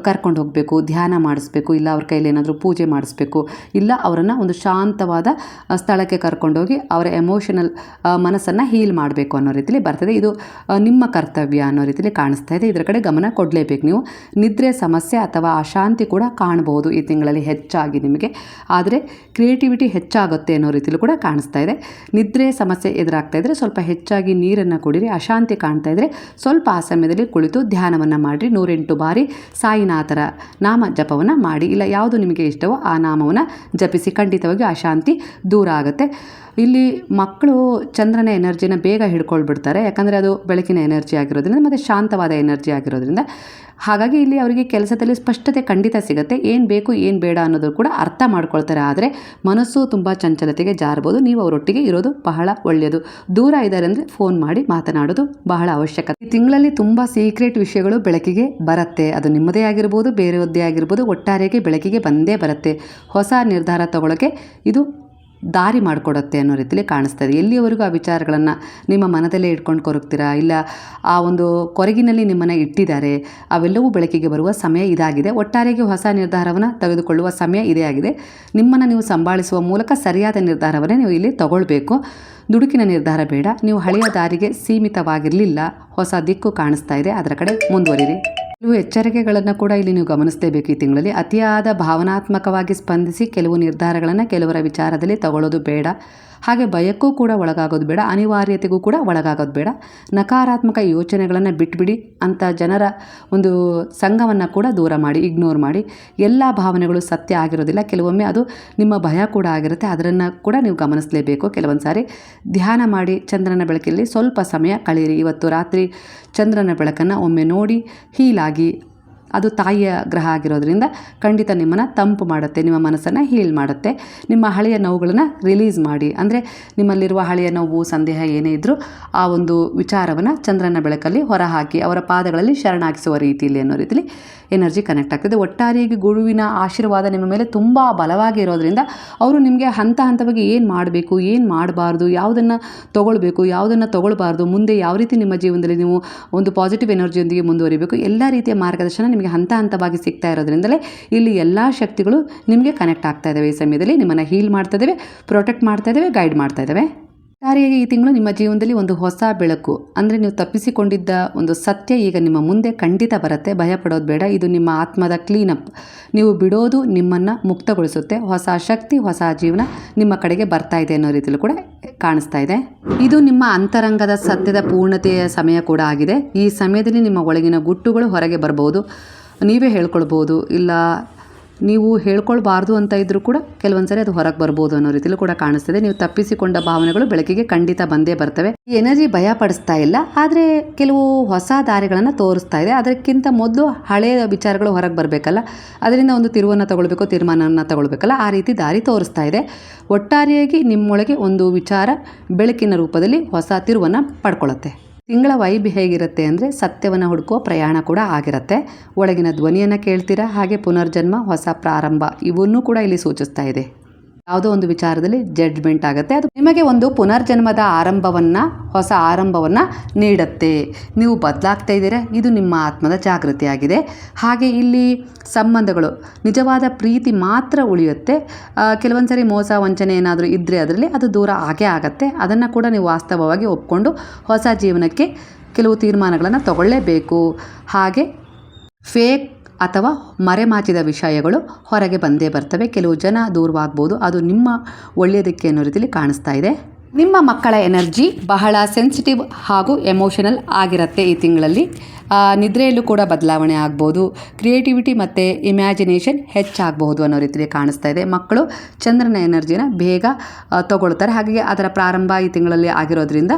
ಕರ್ಕೊಂಡು ಹೋಗಬೇಕು, ಧ್ಯಾನ ಮಾಡಿಸ್ಬೇಕು, ಇಲ್ಲ ಅವ್ರ ಕೈಲಿ ಏನಾದರೂ ಪೂಜೆ ಮಾಡಿಸ್ಬೇಕು, ಇಲ್ಲ ಅವರನ್ನು ಒಂದು ಶಾಂತವಾದ ಸ್ಥಳಕ್ಕೆ ಕರ್ಕೊಂಡೋಗಿ ಅವರ ಎಮೋಷನಲ್ ಮನಸ್ಸನ್ನು ಹೀಲ್ ಮಾಡಬೇಕು ಅನ್ನೋ ರೀತಿಯಲ್ಲಿ ಬರ್ತದೆ. ಇದು ನಿಮ್ಮ ಕರ್ತವ್ಯ ಅನ್ನೋ ರೀತಿಯಲ್ಲಿ ಕಾಣಿಸ್ತಾ ಇದೆ. ಇದರ ಕಡೆ ಗಮನ ಕೊಡಲೇಬೇಕು ನೀವು. ನಿದ್ರೆ ಸಮಸ್ಯೆ ಅಥವಾ ಅಶಾಂತಿ ಕೂಡ ಕಾಣಬಹುದು ಈ ತಿಂಗಳಲ್ಲಿ ಹೆಚ್ಚಾಗಿ ನಿಮಗೆ. ಆದರೆ ಕ್ರಿಯೇಟಿವಿಟಿ ಹೆಚ್ಚಾಗುತ್ತೆ ಅನ್ನೋ ರೀತಿಯಲ್ಲೂ ಕೂಡ ಕಾಣಿಸ್ತಾ ಇದೆ. ನಿದ್ರೆ ಸಮಸ್ಯೆ ಎದುರಾಗ್ತಾ ಇದ್ದರೆ ಸ್ವಲ್ಪ ಹೆಚ್ಚಾಗಿ ನೀರನ್ನು ಕುಡಿರಿ. ಅಶಾಂತಿ ಕಾಣ್ತಾ ಇದ್ದರೆ ಸ್ವಲ್ಪ ಆ ಸಮಯದಲ್ಲಿ ಕುಳಿತು ಧ್ಯಾನವನ್ನು ಮಾಡಿರಿ. 108 ಬಾರಿ ಸಾಯಿನಾಥರ ನಾಮ ಜಪವನ್ನು ಮಾಡಿ, ಇಲ್ಲ ಯಾವುದು ನಿಮಗೆ ಇಷ್ಟವೋ ಆ ನಾಮವನ್ನು ಜಪಿಸಿ. ಖಂಡಿತವಾಗಿ ಅಶಾಂತಿ ದೂರ ಆಗುತ್ತೆ. ಇಲ್ಲಿ ಮಕ್ಕಳು ಚಂದ್ರನ ಎನರ್ಜಿನ ಬೇಗ ಹಿಡ್ಕೊಳ್ಬಿಡ್ತಾರೆ, ಯಾಕಂದರೆ ಅದು ಬೆಳಕಿನ ಎನರ್ಜಿ ಆಗಿರೋದ್ರಿಂದ ಮತ್ತು ಶಾಂತವಾದ ಎನರ್ಜಿ ಆಗಿರೋದ್ರಿಂದ. ಹಾಗಾಗಿ ಇಲ್ಲಿ ಅವರಿಗೆ ಕೆಲಸದಲ್ಲಿ ಸ್ಪಷ್ಟತೆ ಖಂಡಿತ ಸಿಗುತ್ತೆ. ಏನು ಬೇಕು ಏನು ಬೇಡ ಅನ್ನೋದು ಕೂಡ ಅರ್ಥ ಮಾಡ್ಕೊಳ್ತಾರೆ. ಆದರೆ ಮನಸ್ಸು ತುಂಬ ಚಂಚಲತೆಗೆ ಜಾರ್ಬೋದು. ನೀವು ಅವರೊಟ್ಟಿಗೆ ಇರೋದು ಬಹಳ ಒಳ್ಳೆಯದು. ದೂರ ಇದ್ದಾರೆ ಅಂದರೆ ಫೋನ್ ಮಾಡಿ ಮಾತನಾಡೋದು ಬಹಳ ಅವಶ್ಯಕ. ಈ ತಿಂಗಳಲ್ಲಿ ತುಂಬ ಸೀಕ್ರೆಟ್ ವಿಷಯಗಳು ಬೆಳಕಿಗೆ ಬರುತ್ತೆ. ಅದು ನಿಮ್ಮದೇ ಆಗಿರ್ಬೋದು, ಬೇರೆಯದ್ದೇ ಆಗಿರ್ಬೋದು, ಒಟ್ಟಾರೆಯಾಗಿ ಬೆಳಕಿಗೆ ಬಂದೇ ಬರುತ್ತೆ. ಹೊಸ ನಿರ್ಧಾರ ತಗೊಳ್ಳೋಕ್ಕೆ ಇದು ದಾರಿ ಮಾಡಿಕೊಡುತ್ತೆ ಅನ್ನೋ ರೀತಿಯಲ್ಲಿ ಕಾಣಿಸ್ತದೆ. ಎಲ್ಲಿಯವರೆಗೂ ಆ ವಿಚಾರಗಳನ್ನು ನಿಮ್ಮ ಮನದಲ್ಲೇ ಇಟ್ಕೊಂಡು ಕೊರಗ್ತೀರಾ, ಇಲ್ಲ ಆ ಒಂದು ಕೊರಗಿನಲ್ಲಿ ನಿಮ್ಮನ್ನು ಇಟ್ಟಿದ್ದಾರೆ, ಅವೆಲ್ಲವೂ ಬೆಳಕಿಗೆ ಬರುವ ಸಮಯ ಇದಾಗಿದೆ. ಒಟ್ಟಾರೆಯಾಗಿ ಹೊಸ ನಿರ್ಧಾರವನ್ನು ತೆಗೆದುಕೊಳ್ಳುವ ಸಮಯ ಇದೇ ಆಗಿದೆ. ನಿಮ್ಮನ್ನು ನೀವು ಸಂಭಾಳಿಸುವ ಮೂಲಕ ಸರಿಯಾದ ನಿರ್ಧಾರವನ್ನೇ ನೀವು ಇಲ್ಲಿ ತಗೊಳ್ಬೇಕು. ದುಡುಕಿನ ನಿರ್ಧಾರ ಬೇಡ. ನೀವು ಹಳೆಯ ದಾರಿಗೆ ಸೀಮಿತವಾಗಿರಲಿಲ್ಲ, ಹೊಸ ದಿಕ್ಕು ಕಾಣಿಸ್ತಾ ಇದೆ, ಅದರ ಕಡೆ ಮುಂದುವರಿರಿ. ಕೆಲವು ಎಚ್ಚರಿಕೆಗಳನ್ನು ಕೂಡ ಇಲ್ಲಿ ನೀವು ಗಮನಿಸಲೇಬೇಕು. ಈ ತಿಂಗಳಲ್ಲಿ ಅತಿಯಾದ ಭಾವನಾತ್ಮಕವಾಗಿ ಸ್ಪಂದಿಸಿ ಕೆಲವು ನಿರ್ಧಾರಗಳನ್ನು ಕೆಲವರ ವಿಚಾರದಲ್ಲಿ ತಗೊಳ್ಳೋದು ಬೇಡ. ಹಾಗೆ ಭಯಕ್ಕೂ ಕೂಡ ಒಳಗಾಗೋದು ಬೇಡ, ಅನಿವಾರ್ಯತೆಗೂ ಕೂಡ ಒಳಗಾಗೋದು ಬೇಡ. ನಕಾರಾತ್ಮಕ ಯೋಚನೆಗಳನ್ನು ಬಿಟ್ಬಿಡಿ. ಅಂಥ ಜನರ ಒಂದು ಸಂಘವನ್ನು ಕೂಡ ದೂರ ಮಾಡಿ, ಇಗ್ನೋರ್ ಮಾಡಿ. ಎಲ್ಲ ಭಾವನೆಗಳು ಸತ್ಯ ಆಗಿರೋದಿಲ್ಲ. ಕೆಲವೊಮ್ಮೆ ಅದು ನಿಮ್ಮ ಭಯ ಕೂಡ ಆಗಿರುತ್ತೆ, ಅದನ್ನು ಕೂಡ ನೀವು ಗಮನಿಸಲೇಬೇಕು. ಕೆಲವೊಂದು ಸಾರಿ ಧ್ಯಾನ ಮಾಡಿ ಚಂದ್ರನ ಬೆಳಕಲ್ಲಿ ಸ್ವಲ್ಪ ಸಮಯ ಕಳೆಯಿರಿ. ಇವತ್ತು ರಾತ್ರಿ ಚಂದ್ರನ ಬೆಳಕನ್ನು ಒಮ್ಮೆ ನೋಡಿ ಹೀಲಾಗಿ. ಅದು ತಾಯಿಯ ಗ್ರಹ ಆಗಿರೋದ್ರಿಂದ ಖಂಡಿತ ನಿಮ್ಮನ್ನು ತಂಪು ಮಾಡುತ್ತೆ, ನಿಮ್ಮ ಮನಸ್ಸನ್ನು ಹೀಲ್ ಮಾಡುತ್ತೆ. ನಿಮ್ಮ ಹಳೆಯ ನೋವುಗಳನ್ನು ರಿಲೀಸ್ ಮಾಡಿ. ಅಂದರೆ ನಿಮ್ಮಲ್ಲಿರುವ ಹಳೆಯ ನೋವು, ಸಂದೇಹ ಏನೇ ಇದ್ದರೂ ಆ ಒಂದು ವಿಚಾರವನ್ನು ಚಂದ್ರನ ಬೆಳಕಲ್ಲಿ ಹೊರಹಾಕಿ ಅವರ ಪಾದಗಳಲ್ಲಿ ಶರಣಾಗಿಸುವ ರೀತಿಯಲ್ಲಿ ಅನ್ನೋ ರೀತಿಯಲ್ಲಿ ಎನರ್ಜಿ ಕನೆಕ್ಟ್ ಆಗ್ತದೆ. ಒಟ್ಟಾರೆಯಾಗಿ ಗುರುವಿನ ಆಶೀರ್ವಾದ ನಿಮ್ಮ ಮೇಲೆ ತುಂಬ ಬಲವಾಗಿ ಇರೋದ್ರಿಂದ ಅವರು ನಿಮಗೆ ಹಂತ ಹಂತವಾಗಿ ಏನು ಮಾಡಬೇಕು, ಏನು ಮಾಡಬಾರ್ದು, ಯಾವುದನ್ನು ತೊಗೊಳ್ಬೇಕು, ಯಾವುದನ್ನು ತೊಗೊಳ್ಬಾರ್ದು, ಮುಂದೆ ಯಾವ ರೀತಿ ನಿಮ್ಮ ಜೀವನದಲ್ಲಿ ನೀವು ಒಂದು ಪಾಸಿಟಿವ್ ಎನರ್ಜಿಯೊಂದಿಗೆ ಮುಂದುವರಿಬೇಕು, ಎಲ್ಲ ರೀತಿಯ ಮಾರ್ಗದರ್ಶನ ನಿಮಗೆ ಹಂತ ಹಂತವಾಗಿ ಸಿಗ್ತಾ ಇರೋದ್ರಿಂದಲೇ ಇಲ್ಲಿ ಎಲ್ಲ ಶಕ್ತಿಗಳು ನಿಮಗೆ ಕನೆಕ್ಟ್ ಆಗ್ತಾ ಇದ್ದಾವೆ. ಈ ಸಮಯದಲ್ಲಿ ನಿಮ್ಮನ್ನು ಹೀಲ್ ಮಾಡ್ತಾ ಇದ್ದಾವೆ, ಪ್ರೊಟೆಕ್ಟ್ ಮಾಡ್ತಾ ಇದ್ದಾವೆ, ಗೈಡ್ ಮಾಡ್ತಾ ಇದ್ದಾವೆ. ಒಟ್ಟಾರೆಯಾಗಿ ಈ ತಿಂಗಳು ನಿಮ್ಮ ಜೀವನದಲ್ಲಿ ಒಂದು ಹೊಸ ಬೆಳಕು, ಅಂದರೆ ನೀವು ತಪ್ಪಿಸಿಕೊಂಡಿದ್ದ ಒಂದು ಸತ್ಯ ಈಗ ನಿಮ್ಮ ಮುಂದೆ ಖಂಡಿತ ಬರುತ್ತೆ. ಭಯ ಪಡೋದು ಬೇಡ. ಇದು ನಿಮ್ಮ ಆತ್ಮದ ಕ್ಲೀನಪ್. ನೀವು ಬಿಡೋದು ನಿಮ್ಮನ್ನು ಮುಕ್ತಗೊಳಿಸುತ್ತೆ. ಹೊಸ ಶಕ್ತಿ, ಹೊಸ ಜೀವನ ನಿಮ್ಮ ಕಡೆಗೆ ಬರ್ತಾ ಇದೆ ಅನ್ನೋ ರೀತಿಯಲ್ಲೂ ಕೂಡ ಕಾಣಿಸ್ತಾ ಇದೆ. ಇದು ನಿಮ್ಮ ಅಂತರಂಗದ ಸತ್ಯದ ಪೂರ್ಣತೆಯ ಸಮಯ ಕೂಡ ಆಗಿದೆ. ಈ ಸಮಯದಲ್ಲಿ ನಿಮ್ಮ ಒಳಗಿನ ಗುಟ್ಟುಗಳು ಹೊರಗೆ ಬರ್ಬೋದು. ನೀವೇ ಹೇಳ್ಕೊಳ್ಬೋದು, ಇಲ್ಲ ನೀವು ಹೇಳ್ಕೊಳ್ಬಾರ್ದು ಅಂತ ಇದ್ದರೂ ಕೂಡ ಕೆಲವೊಂದು ಸರಿ ಅದು ಹೊರಗೆ ಬರ್ಬೋದು ಅನ್ನೋ ರೀತಿಯಲ್ಲೂ ಕೂಡ ಕಾಣಿಸ್ತಿದೆ. ನೀವು ತಪ್ಪಿಸಿಕೊಂಡ ಭಾವನೆಗಳು ಬೆಳಕಿಗೆ ಖಂಡಿತ ಬಂದೇ ಬರ್ತವೆ. ಈ ಎನರ್ಜಿ ಭಯ ಪಡಿಸ್ತಾ ಇಲ್ಲ, ಆದರೆ ಕೆಲವು ಹೊಸ ದಾರಿಗಳನ್ನು ತೋರಿಸ್ತಾ ಇದೆ. ಅದಕ್ಕಿಂತ ಮೊದಲು ಹಳೆಯ ವಿಚಾರಗಳು ಹೊರಗೆ ಬರಬೇಕಲ್ಲ, ಅದರಿಂದ ಒಂದು ತಿರುವನ್ನು ತಗೊಳ್ಬೇಕು, ತೀರ್ಮಾನವನ್ನು ತಗೊಳ್ಬೇಕಲ್ಲ, ಆ ರೀತಿ ದಾರಿ ತೋರಿಸ್ತಾ ಇದೆ. ಒಟ್ಟಾರೆಯಾಗಿ ನಿಮ್ಮೊಳಗೆ ಒಂದು ವಿಚಾರ ಬೆಳಕಿನ ರೂಪದಲ್ಲಿ ಹೊಸ ತಿರುವನ್ನು ಪಡ್ಕೊಳ್ಳುತ್ತೆ. ತಿಂಗಳ ವೈಬ್ ಹೇಗಿರುತ್ತೆ ಅಂದರೆ ಸತ್ಯವನ್ನು ಹುಡುಕುವ ಪ್ರಯಾಣ ಕೂಡ ಆಗಿರುತ್ತೆ. ಒಳಗಿನ ಧ್ವನಿಯನ್ನು ಕೇಳ್ತೀರಾ, ಹಾಗೆ ಪುನರ್ಜನ್ಮ, ಹೊಸ ಪ್ರಾರಂಭ ಇವನ್ನೂ ಕೂಡ ಇಲ್ಲಿ ಸೂಚಿಸ್ತಾ ಇದೆ. ಯಾವುದೋ ಒಂದು ವಿಚಾರದಲ್ಲಿ ಜಡ್ಜ್ಮೆಂಟ್ ಆಗುತ್ತೆ, ಅದು ನಿಮಗೆ ಒಂದು ಪುನರ್ಜನ್ಮದ ಆರಂಭವನ್ನು, ಹೊಸ ಆರಂಭವನ್ನು ನೀಡುತ್ತೆ. ನೀವು ಬದಲಾಗ್ತಾ ಇದ್ದೀರಾ, ಇದು ನಿಮ್ಮ ಆತ್ಮದ ಜಾಗೃತಿಯಾಗಿದೆ. ಹಾಗೆ ಇಲ್ಲಿ ಸಂಬಂಧಗಳು, ನಿಜವಾದ ಪ್ರೀತಿ ಮಾತ್ರ ಉಳಿಯುತ್ತೆ. ಕೆಲವೊಂದು ಸರಿ ಮೋಸ ವಂಚನೆ ಏನಾದರೂ ಇದ್ದರೆ ಅದರಲ್ಲಿ ಅದು ದೂರ ಆಗೇ ಆಗುತ್ತೆ. ಅದನ್ನು ಕೂಡ ನೀವು ವಾಸ್ತವವಾಗಿ ಒಪ್ಕೊಂಡು ಹೊಸ ಜೀವನಕ್ಕೆ ಕೆಲವು ತೀರ್ಮಾನಗಳನ್ನು ತಗೊಳ್ಳೇಬೇಕು. ಹಾಗೆ ಫೇಕ್ ಅಥವಾ ಮರೆಮಾಚಿದ ವಿಷಯಗಳು ಹೊರಗೆ ಬಂದೇ ಬರ್ತವೆ. ಕೆಲವು ಜನ ದೂರವಾಗ್ಬೋದು, ಅದು ನಿಮ್ಮ ಒಳ್ಳೆಯದಕ್ಕೆ ಅನ್ನೋ ರೀತಿಯಲ್ಲಿ ಕಾಣಿಸ್ತಾ ಇದೆ. ನಿಮ್ಮ ಮಕ್ಕಳ ಎನರ್ಜಿ ಬಹಳ ಸೆನ್ಸಿಟಿವ್ ಹಾಗೂ ಎಮೋಷನಲ್ ಆಗಿರುತ್ತೆ ಈ ತಿಂಗಳಲ್ಲಿ. ನಿದ್ರೆಯಲ್ಲೂ ಕೂಡ ಬದಲಾವಣೆ ಆಗ್ಬೋದು, ಕ್ರಿಯೇಟಿವಿಟಿ ಮತ್ತು ಇಮ್ಯಾಜಿನೇಷನ್ ಹೆಚ್ಚಾಗಬಹುದು ಅನ್ನೋ ರೀತಿಯಲ್ಲಿ ಕಾಣಿಸ್ತಾ ಇದೆ. ಮಕ್ಕಳು ಚಂದ್ರನ ಎನರ್ಜಿನ ಬೇಗ ತಗೊಳ್ತಾರೆ. ಹಾಗಾಗಿ ಅದರ ಪ್ರಾರಂಭ ಈ ತಿಂಗಳಲ್ಲಿ ಆಗಿರೋದ್ರಿಂದ,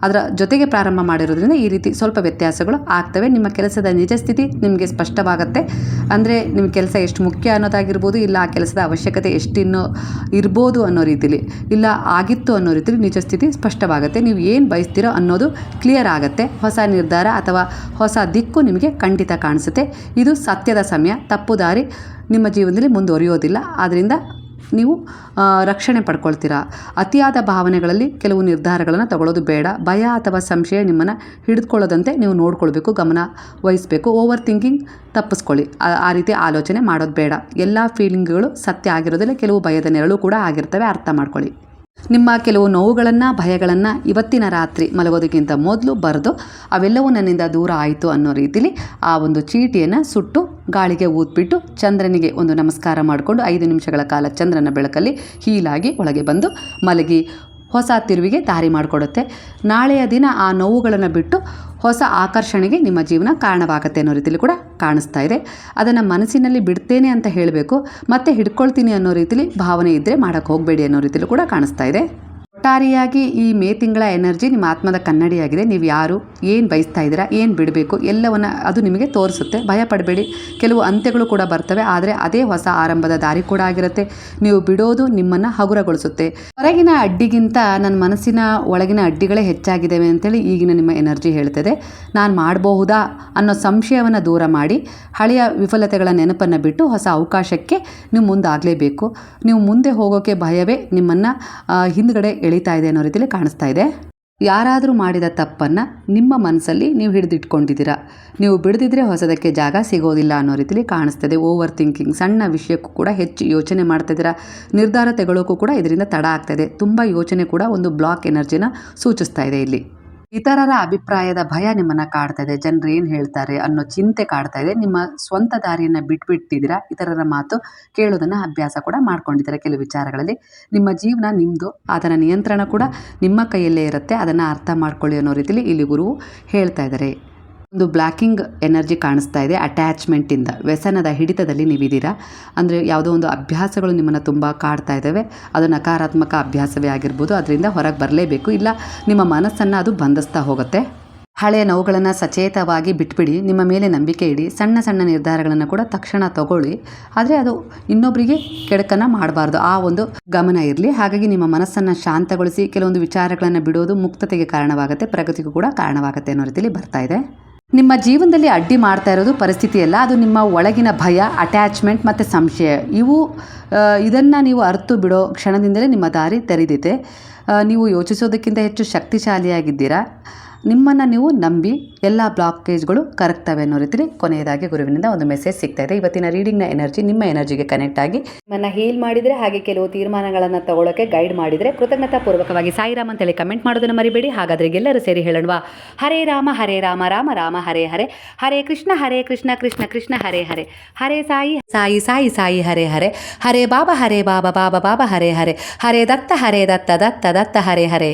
ಅದರ ಜೊತೆಗೆ ಪ್ರಾರಂಭ ಮಾಡಿರೋದ್ರಿಂದ ಈ ರೀತಿ ಸ್ವಲ್ಪ ವ್ಯತ್ಯಾಸಗಳು ಆಗ್ತವೆ. ನಿಮ್ಮ ಕೆಲಸದ ನಿಜ ಸ್ಥಿತಿ ನಿಮಗೆ ಸ್ಪಷ್ಟವಾಗುತ್ತೆ. ಅಂದರೆ ನಿಮ್ಮ ಕೆಲಸ ಎಷ್ಟು ಮುಖ್ಯ ಅನ್ನೋದಾಗಿರ್ಬೋದು, ಇಲ್ಲ ಆ ಕೆಲಸದ ಅವಶ್ಯಕತೆ ಎಷ್ಟಿನ್ನೋ ಇರ್ಬೋದು ಅನ್ನೋ ರೀತಿಲಿ, ಇಲ್ಲ ಆಗಿತ್ತು ಅನ್ನೋ ರೀತಿಲಿ ನಿಜ ಸ್ಥಿತಿ ಸ್ಪಷ್ಟವಾಗುತ್ತೆ. ನೀವು ಏನು ಬಯಸ್ತೀರೋ ಅನ್ನೋದು ಕ್ಲಿಯರ್ ಆಗುತ್ತೆ. ಹೊಸ ನಿರ್ಧಾರ ಅಥವಾ ಹೊಸ ದಿಕ್ಕು ನಿಮಗೆ ಖಂಡಿತ ಕಾಣಿಸುತ್ತೆ. ಇದು ಸತ್ಯದ ಸಮಯ. ತಪ್ಪು ದಾರಿ ನಿಮ್ಮ ಜೀವನದಲ್ಲಿ ಮುಂದುವರಿಯೋದಿಲ್ಲ. ಆದ್ದರಿಂದ ನೀವು ರಕ್ಷಣೆ ಪಡ್ಕೊಳ್ತೀರಾ. ಅತಿಯಾದ ಭಾವನೆಗಳಲ್ಲಿ ಕೆಲವು ನಿರ್ಧಾರಗಳನ್ನು ತಗೊಳ್ಳೋದು ಬೇಡ. ಭಯ ಅಥವಾ ಸಂಶಯ ನಿಮ್ಮನ್ನು ಹಿಡಿದುಕೊಳ್ಳೋದಂತೆ ನೀವು ನೋಡ್ಕೊಳ್ಬೇಕು, ಗಮನ ವಹಿಸಬೇಕು. ಓವರ್ ಥಿಂಕಿಂಗ್ ತಪ್ಪಿಸ್ಕೊಳ್ಳಿ. ಆ ರೀತಿ ಆಲೋಚನೆ ಮಾಡೋದು ಬೇಡ. ಎಲ್ಲ ಫೀಲಿಂಗ್ಗಳು ಸತ್ಯ ಆಗಿರೋದಿಲ್ಲ, ಕೆಲವು ಭಯದ ನೆರಳು ಕೂಡ ಆಗಿರ್ತವೆ, ಅರ್ಥ ಮಾಡ್ಕೊಳ್ಳಿ. ನಿಮ್ಮ ಕೆಲವು ನೋವುಗಳನ್ನು, ಭಯಗಳನ್ನು ಇವತ್ತಿನ ರಾತ್ರಿ ಮಲಗೋದಕ್ಕಿಂತ ಮೊದಲು ಬರೆದು ಅವೆಲ್ಲವೂ ನನ್ನಿಂದ ದೂರ ಆಯಿತು ಅನ್ನೋ ರೀತಿಲಿ ಆ ಒಂದು ಚೀಟಿಯನ್ನು ಸುಟ್ಟು ಗಾಳಿಗೆ ಊದ್ಬಿಟ್ಟು ಚಂದ್ರನಿಗೆ ಒಂದು ನಮಸ್ಕಾರ ಮಾಡಿಕೊಂಡು 5 ನಿಮಿಷಗಳ ಕಾಲ ಚಂದ್ರನ ಬೆಳಕಲ್ಲಿ ಹೀಲಾಗಿ ಒಳಗೆ ಬಂದು ಮಲಗಿ ಹೊಸ ತಿರುವಿಗೆ ದಾರಿ ಮಾಡಿಕೊಡುತ್ತೆ. ನಾಳೆಯ ದಿನ ಆ ನೋವುಗಳನ್ನು ಬಿಟ್ಟು ಹೊಸ ಆಕರ್ಷಣೆಗೆ ನಿಮ್ಮ ಜೀವನ ಕಾರಣವಾಗುತ್ತೆ ಅನ್ನೋ ರೀತಿಯಲ್ಲಿ ಕೂಡ ಕಾಣಿಸ್ತಾ ಇದೆ. ಅದನ್ನು ಮನಸ್ಸಿನಲ್ಲಿ ಬಿಡ್ತೇನೆ ಅಂತ ಹೇಳಬೇಕು, ಮತ್ತೆ ಹಿಡ್ಕೊಳ್ತೀನಿ ಅನ್ನೋ ರೀತಿಲಿ ಭಾವನೆ ಇದ್ದರೆ ಮಾಡೋಕ್ಕೆ ಹೋಗಬೇಡಿ ಅನ್ನೋ ರೀತಿಯಲ್ಲಿ ಕೂಡ ಕಾಣಿಸ್ತಾ ಇದೆ. ಒಟ್ಟಾರೆಯಾಗಿ ಈ ಮೇ ತಿಂಗಳ ಎನರ್ಜಿ ನಿಮ್ಮ ಆತ್ಮದ ಕನ್ನಡಿಯಾಗಿದೆ. ನೀವು ಯಾರು, ಏನು ಬಯಸ್ತಾ ಇದ್ದೀರಾ, ಏನು ಬಿಡಬೇಕು ಎಲ್ಲವನ್ನು ಅದು ನಿಮಗೆ ತೋರಿಸುತ್ತೆ. ಭಯ ಪಡಬೇಡಿ. ಕೆಲವು ಅಂತ್ಯಗಳು ಕೂಡ ಬರ್ತವೆ, ಆದರೆ ಅದೇ ಹೊಸ ಆರಂಭದ ದಾರಿ ಕೂಡ ಆಗಿರುತ್ತೆ. ನೀವು ಬಿಡೋದು ನಿಮ್ಮನ್ನು ಹಗುರಗೊಳಿಸುತ್ತೆ. ಹೊರಗಿನ ಅಡ್ಡಿಗಿಂತ ನನ್ನ ಮನಸ್ಸಿನ ಒಳಗಿನ ಅಡ್ಡಿಗಳೇ ಹೆಚ್ಚಾಗಿದ್ದಾವೆ ಅಂತೇಳಿ ಈಗಿನ ನಿಮ್ಮ ಎನರ್ಜಿ ಹೇಳ್ತದೆ. ನಾನು ಮಾಡಬಹುದಾ ಅನ್ನೋ ಸಂಶಯವನ್ನು ದೂರ ಮಾಡಿ ಹಳೆಯ ವಿಫಲತೆಗಳ ನೆನಪನ್ನು ಬಿಟ್ಟು ಹೊಸ ಅವಕಾಶಕ್ಕೆ ನೀವು ಮುಂದಾಗಲೇಬೇಕು. ನೀವು ಮುಂದೆ ಹೋಗೋಕ್ಕೆ ಭಯವೇ ನಿಮ್ಮನ್ನು ಹಿಂದ್ಗಡೆ ಎಳಿತಾ ಇದೆ ಅನ್ನೋ ರೀತಿಯಲ್ಲಿ ಕಾಣಿಸ್ತಾ ಇದೆ. ಯಾರಾದರೂ ಮಾಡಿದ ತಪ್ಪನ್ನು ನಿಮ್ಮ ಮನಸ್ಸಲ್ಲಿ ನೀವು ಹಿಡಿದಿಟ್ಕೊಂಡಿದ್ದೀರಾ. ನೀವು ಬಿಡದಿದ್ರೆ ಹೊಸದಕ್ಕೆ ಜಾಗ ಸಿಗೋದಿಲ್ಲ ಅನ್ನೋ ರೀತಿಯಲ್ಲಿ ಕಾಣಿಸ್ತದೆ. ಓವರ್ ಥಿಂಕಿಂಗ್, ಸಣ್ಣ ವಿಷಯಕ್ಕೂ ಕೂಡ ಹೆಚ್ಚು ಯೋಚನೆ ಮಾಡ್ತಾಯಿದ್ದೀರಾ. ನಿರ್ಧಾರ ತೆಗೊಳ್ಳೋಕ್ಕೂ ಕೂಡ ಇದರಿಂದ ತಡ ಆಗ್ತಾಯಿದೆ. ತುಂಬ ಯೋಚನೆ ಕೂಡ ಒಂದು ಬ್ಲಾಕ್ ಎನರ್ಜಿನ ಸೂಚಿಸ್ತಾ ಇದೆ. ಇಲ್ಲಿ ಇತರರ ಅಭಿಪ್ರಾಯದ ಭಯ ನಿಮ್ಮನ್ನು ಕಾಡ್ತಾ ಇದೆ. ಜನರು ಏನು ಹೇಳ್ತಾರೆ ಅನ್ನೋ ಚಿಂತೆ ಕಾಡ್ತಾ ಇದೆ. ನಿಮ್ಮ ಸ್ವಂತ ದಾರಿಯನ್ನು ಬಿಟ್ಬಿಟ್ಟಿದ್ದೀರಾ. ಇತರರ ಮಾತು ಕೇಳೋದನ್ನು ಅಭ್ಯಾಸ ಕೂಡ ಮಾಡ್ಕೊಂಡಿದ್ದಾರೆ. ಕೆಲವು ವಿಚಾರಗಳಲ್ಲಿ ನಿಮ್ಮ ಜೀವನ ನಿಮ್ಮದು, ಅದರ ನಿಯಂತ್ರಣ ಕೂಡ ನಿಮ್ಮ ಕೈಯಲ್ಲೇ ಇರುತ್ತೆ. ಅದನ್ನು ಅರ್ಥ ಮಾಡ್ಕೊಳ್ಳಿ ಅನ್ನೋ ರೀತಿಯಲ್ಲಿ ಇಲ್ಲಿ ಗುರುವು ಹೇಳ್ತಾ ಇದ್ದಾರೆ. ಒಂದು ಬ್ಲ್ಯಾಕಿಂಗ್ ಎನರ್ಜಿ ಕಾಣಿಸ್ತಾ ಇದೆ. ಅಟ್ಯಾಚ್ಮೆಂಟಿಂದ, ವ್ಯಸನದ ಹಿಡಿತದಲ್ಲಿ ನೀವಿದ್ದೀರಾ. ಅಂದರೆ ಯಾವುದೋ ಒಂದು ಅಭ್ಯಾಸಗಳು ನಿಮ್ಮನ್ನು ತುಂಬ ಕಾಡ್ತಾ ಇದ್ದಾವೆ. ಅದು ನಕಾರಾತ್ಮಕ ಅಭ್ಯಾಸವೇ ಆಗಿರ್ಬೋದು. ಅದರಿಂದ ಹೊರಗೆ ಬರಲೇಬೇಕು, ಇಲ್ಲ ನಿಮ್ಮ ಮನಸ್ಸನ್ನು ಅದು ಬಂಧಿಸ್ತಾ ಹೋಗುತ್ತೆ. ಹಳೆಯ ನೋವುಗಳನ್ನು ಸಚೇತವಾಗಿ ಬಿಟ್ಬಿಡಿ. ನಿಮ್ಮ ಮೇಲೆ ನಂಬಿಕೆ ಇಡಿ. ಸಣ್ಣ ಸಣ್ಣ ನಿರ್ಧಾರಗಳನ್ನು ಕೂಡ ತಕ್ಷಣ ತಗೊಳ್ಳಿ, ಆದರೆ ಅದು ಇನ್ನೊಬ್ಬರಿಗೆ ಕೆಡಕನ್ನು ಮಾಡಬಾರ್ದು, ಆ ಒಂದು ಗಮನ ಇರಲಿ. ಹಾಗಾಗಿ ನಿಮ್ಮ ಮನಸ್ಸನ್ನು ಶಾಂತಗೊಳಿಸಿ ಕೆಲವೊಂದು ವಿಚಾರಗಳನ್ನು ಬಿಡೋದು ಮುಕ್ತತೆಗೆ ಕಾರಣವಾಗುತ್ತೆ, ಪ್ರಗತಿಗೂ ಕೂಡ ಕಾರಣವಾಗುತ್ತೆ ಅನ್ನೋ ರೀತಿಯಲ್ಲಿ ಬರ್ತಾ ಇದೆ. ನಿಮ್ಮ ಜೀವನದಲ್ಲಿ ಅಡ್ಡಿ ಮಾಡ್ತಾ ಇರೋದು ಪರಿಸ್ಥಿತಿಯಲ್ಲ, ಅದು ನಿಮ್ಮ ಒಳಗಿನ ಭಯ, ಅಟ್ಯಾಚ್ಮೆಂಟ್ ಮತ್ತು ಸಂಶಯ. ಇದನ್ನು ನೀವು ಅರ್ತು ಬಿಡೋ ಕ್ಷಣದಿಂದಲೇ ನಿಮ್ಮ ದಾರಿ ತೆರೆದಿದೆ. ನೀವು ಯೋಚಿಸೋದಕ್ಕಿಂತ ಹೆಚ್ಚು ಶಕ್ತಿಶಾಲಿಯಾಗಿದ್ದೀರಾ. ನಿಮ್ಮನ್ನು ನೀವು ನಂಬಿ ಎಲ್ಲ ಬ್ಲಾಕೇಜ್ಗಳು ಕರಗ್ತವೆ ಅನ್ನೋ ರೀತಿಯಲ್ಲಿ ಕೊನೆಯದಾಗಿ ಗುರುವಿನಿಂದ ಒಂದು ಮೆಸೇಜ್ ಸಿಗ್ತಾ ಇದೆ. ಇವತ್ತಿನ ರೀಡಿಂಗ್ನ ಎನರ್ಜಿ ನಿಮ್ಮ ಎನರ್ಜಿಗೆ ಕನೆಕ್ಟ್ ಆಗಿ ನಿಮ್ಮನ್ನು ಹೀಲ್ ಮಾಡಿದರೆ, ಹಾಗೆ ಕೆಲವು ತೀರ್ಮಾನಗಳನ್ನು ತಗೊಳ್ಳೋಕ್ಕೆ ಗೈಡ್ ಮಾಡಿದರೆ ಕೃತಜ್ಞತಾಪೂರ್ವಕವಾಗಿ ಸಾಯಿರಾಮ್ ಅಂತೇಳಿ ಕಮೆಂಟ್ ಮಾಡೋದನ್ನು ಮರಿಬೇಡಿ. ಹಾಗಾದರೆ ಎಲ್ಲರೂ ಸೇರಿ ಹೇಳೋಣ, ಹರೇ ರಾಮ ರಾಮ ರಾಮ ಹರೇ ಹರೇ, ಹರೇ ಕೃಷ್ಣ ಕೃಷ್ಣ ಕೃಷ್ಣ ಹರೇ ಹರೇ, ಹರೇ ಸಾಯಿ ಸಾಯಿ ಸಾಯಿ ಸಾಯಿ ಹರೇ ಹರೇ, ಹರೇ ಬಾಬಾ ಬಾಬಾ ಬಾಬಾ ಹರೇ ಹರೇ, ಹರೇ ದತ್ತ ದತ್ತ ದತ್ತ ಹರೇ ಹರೇ.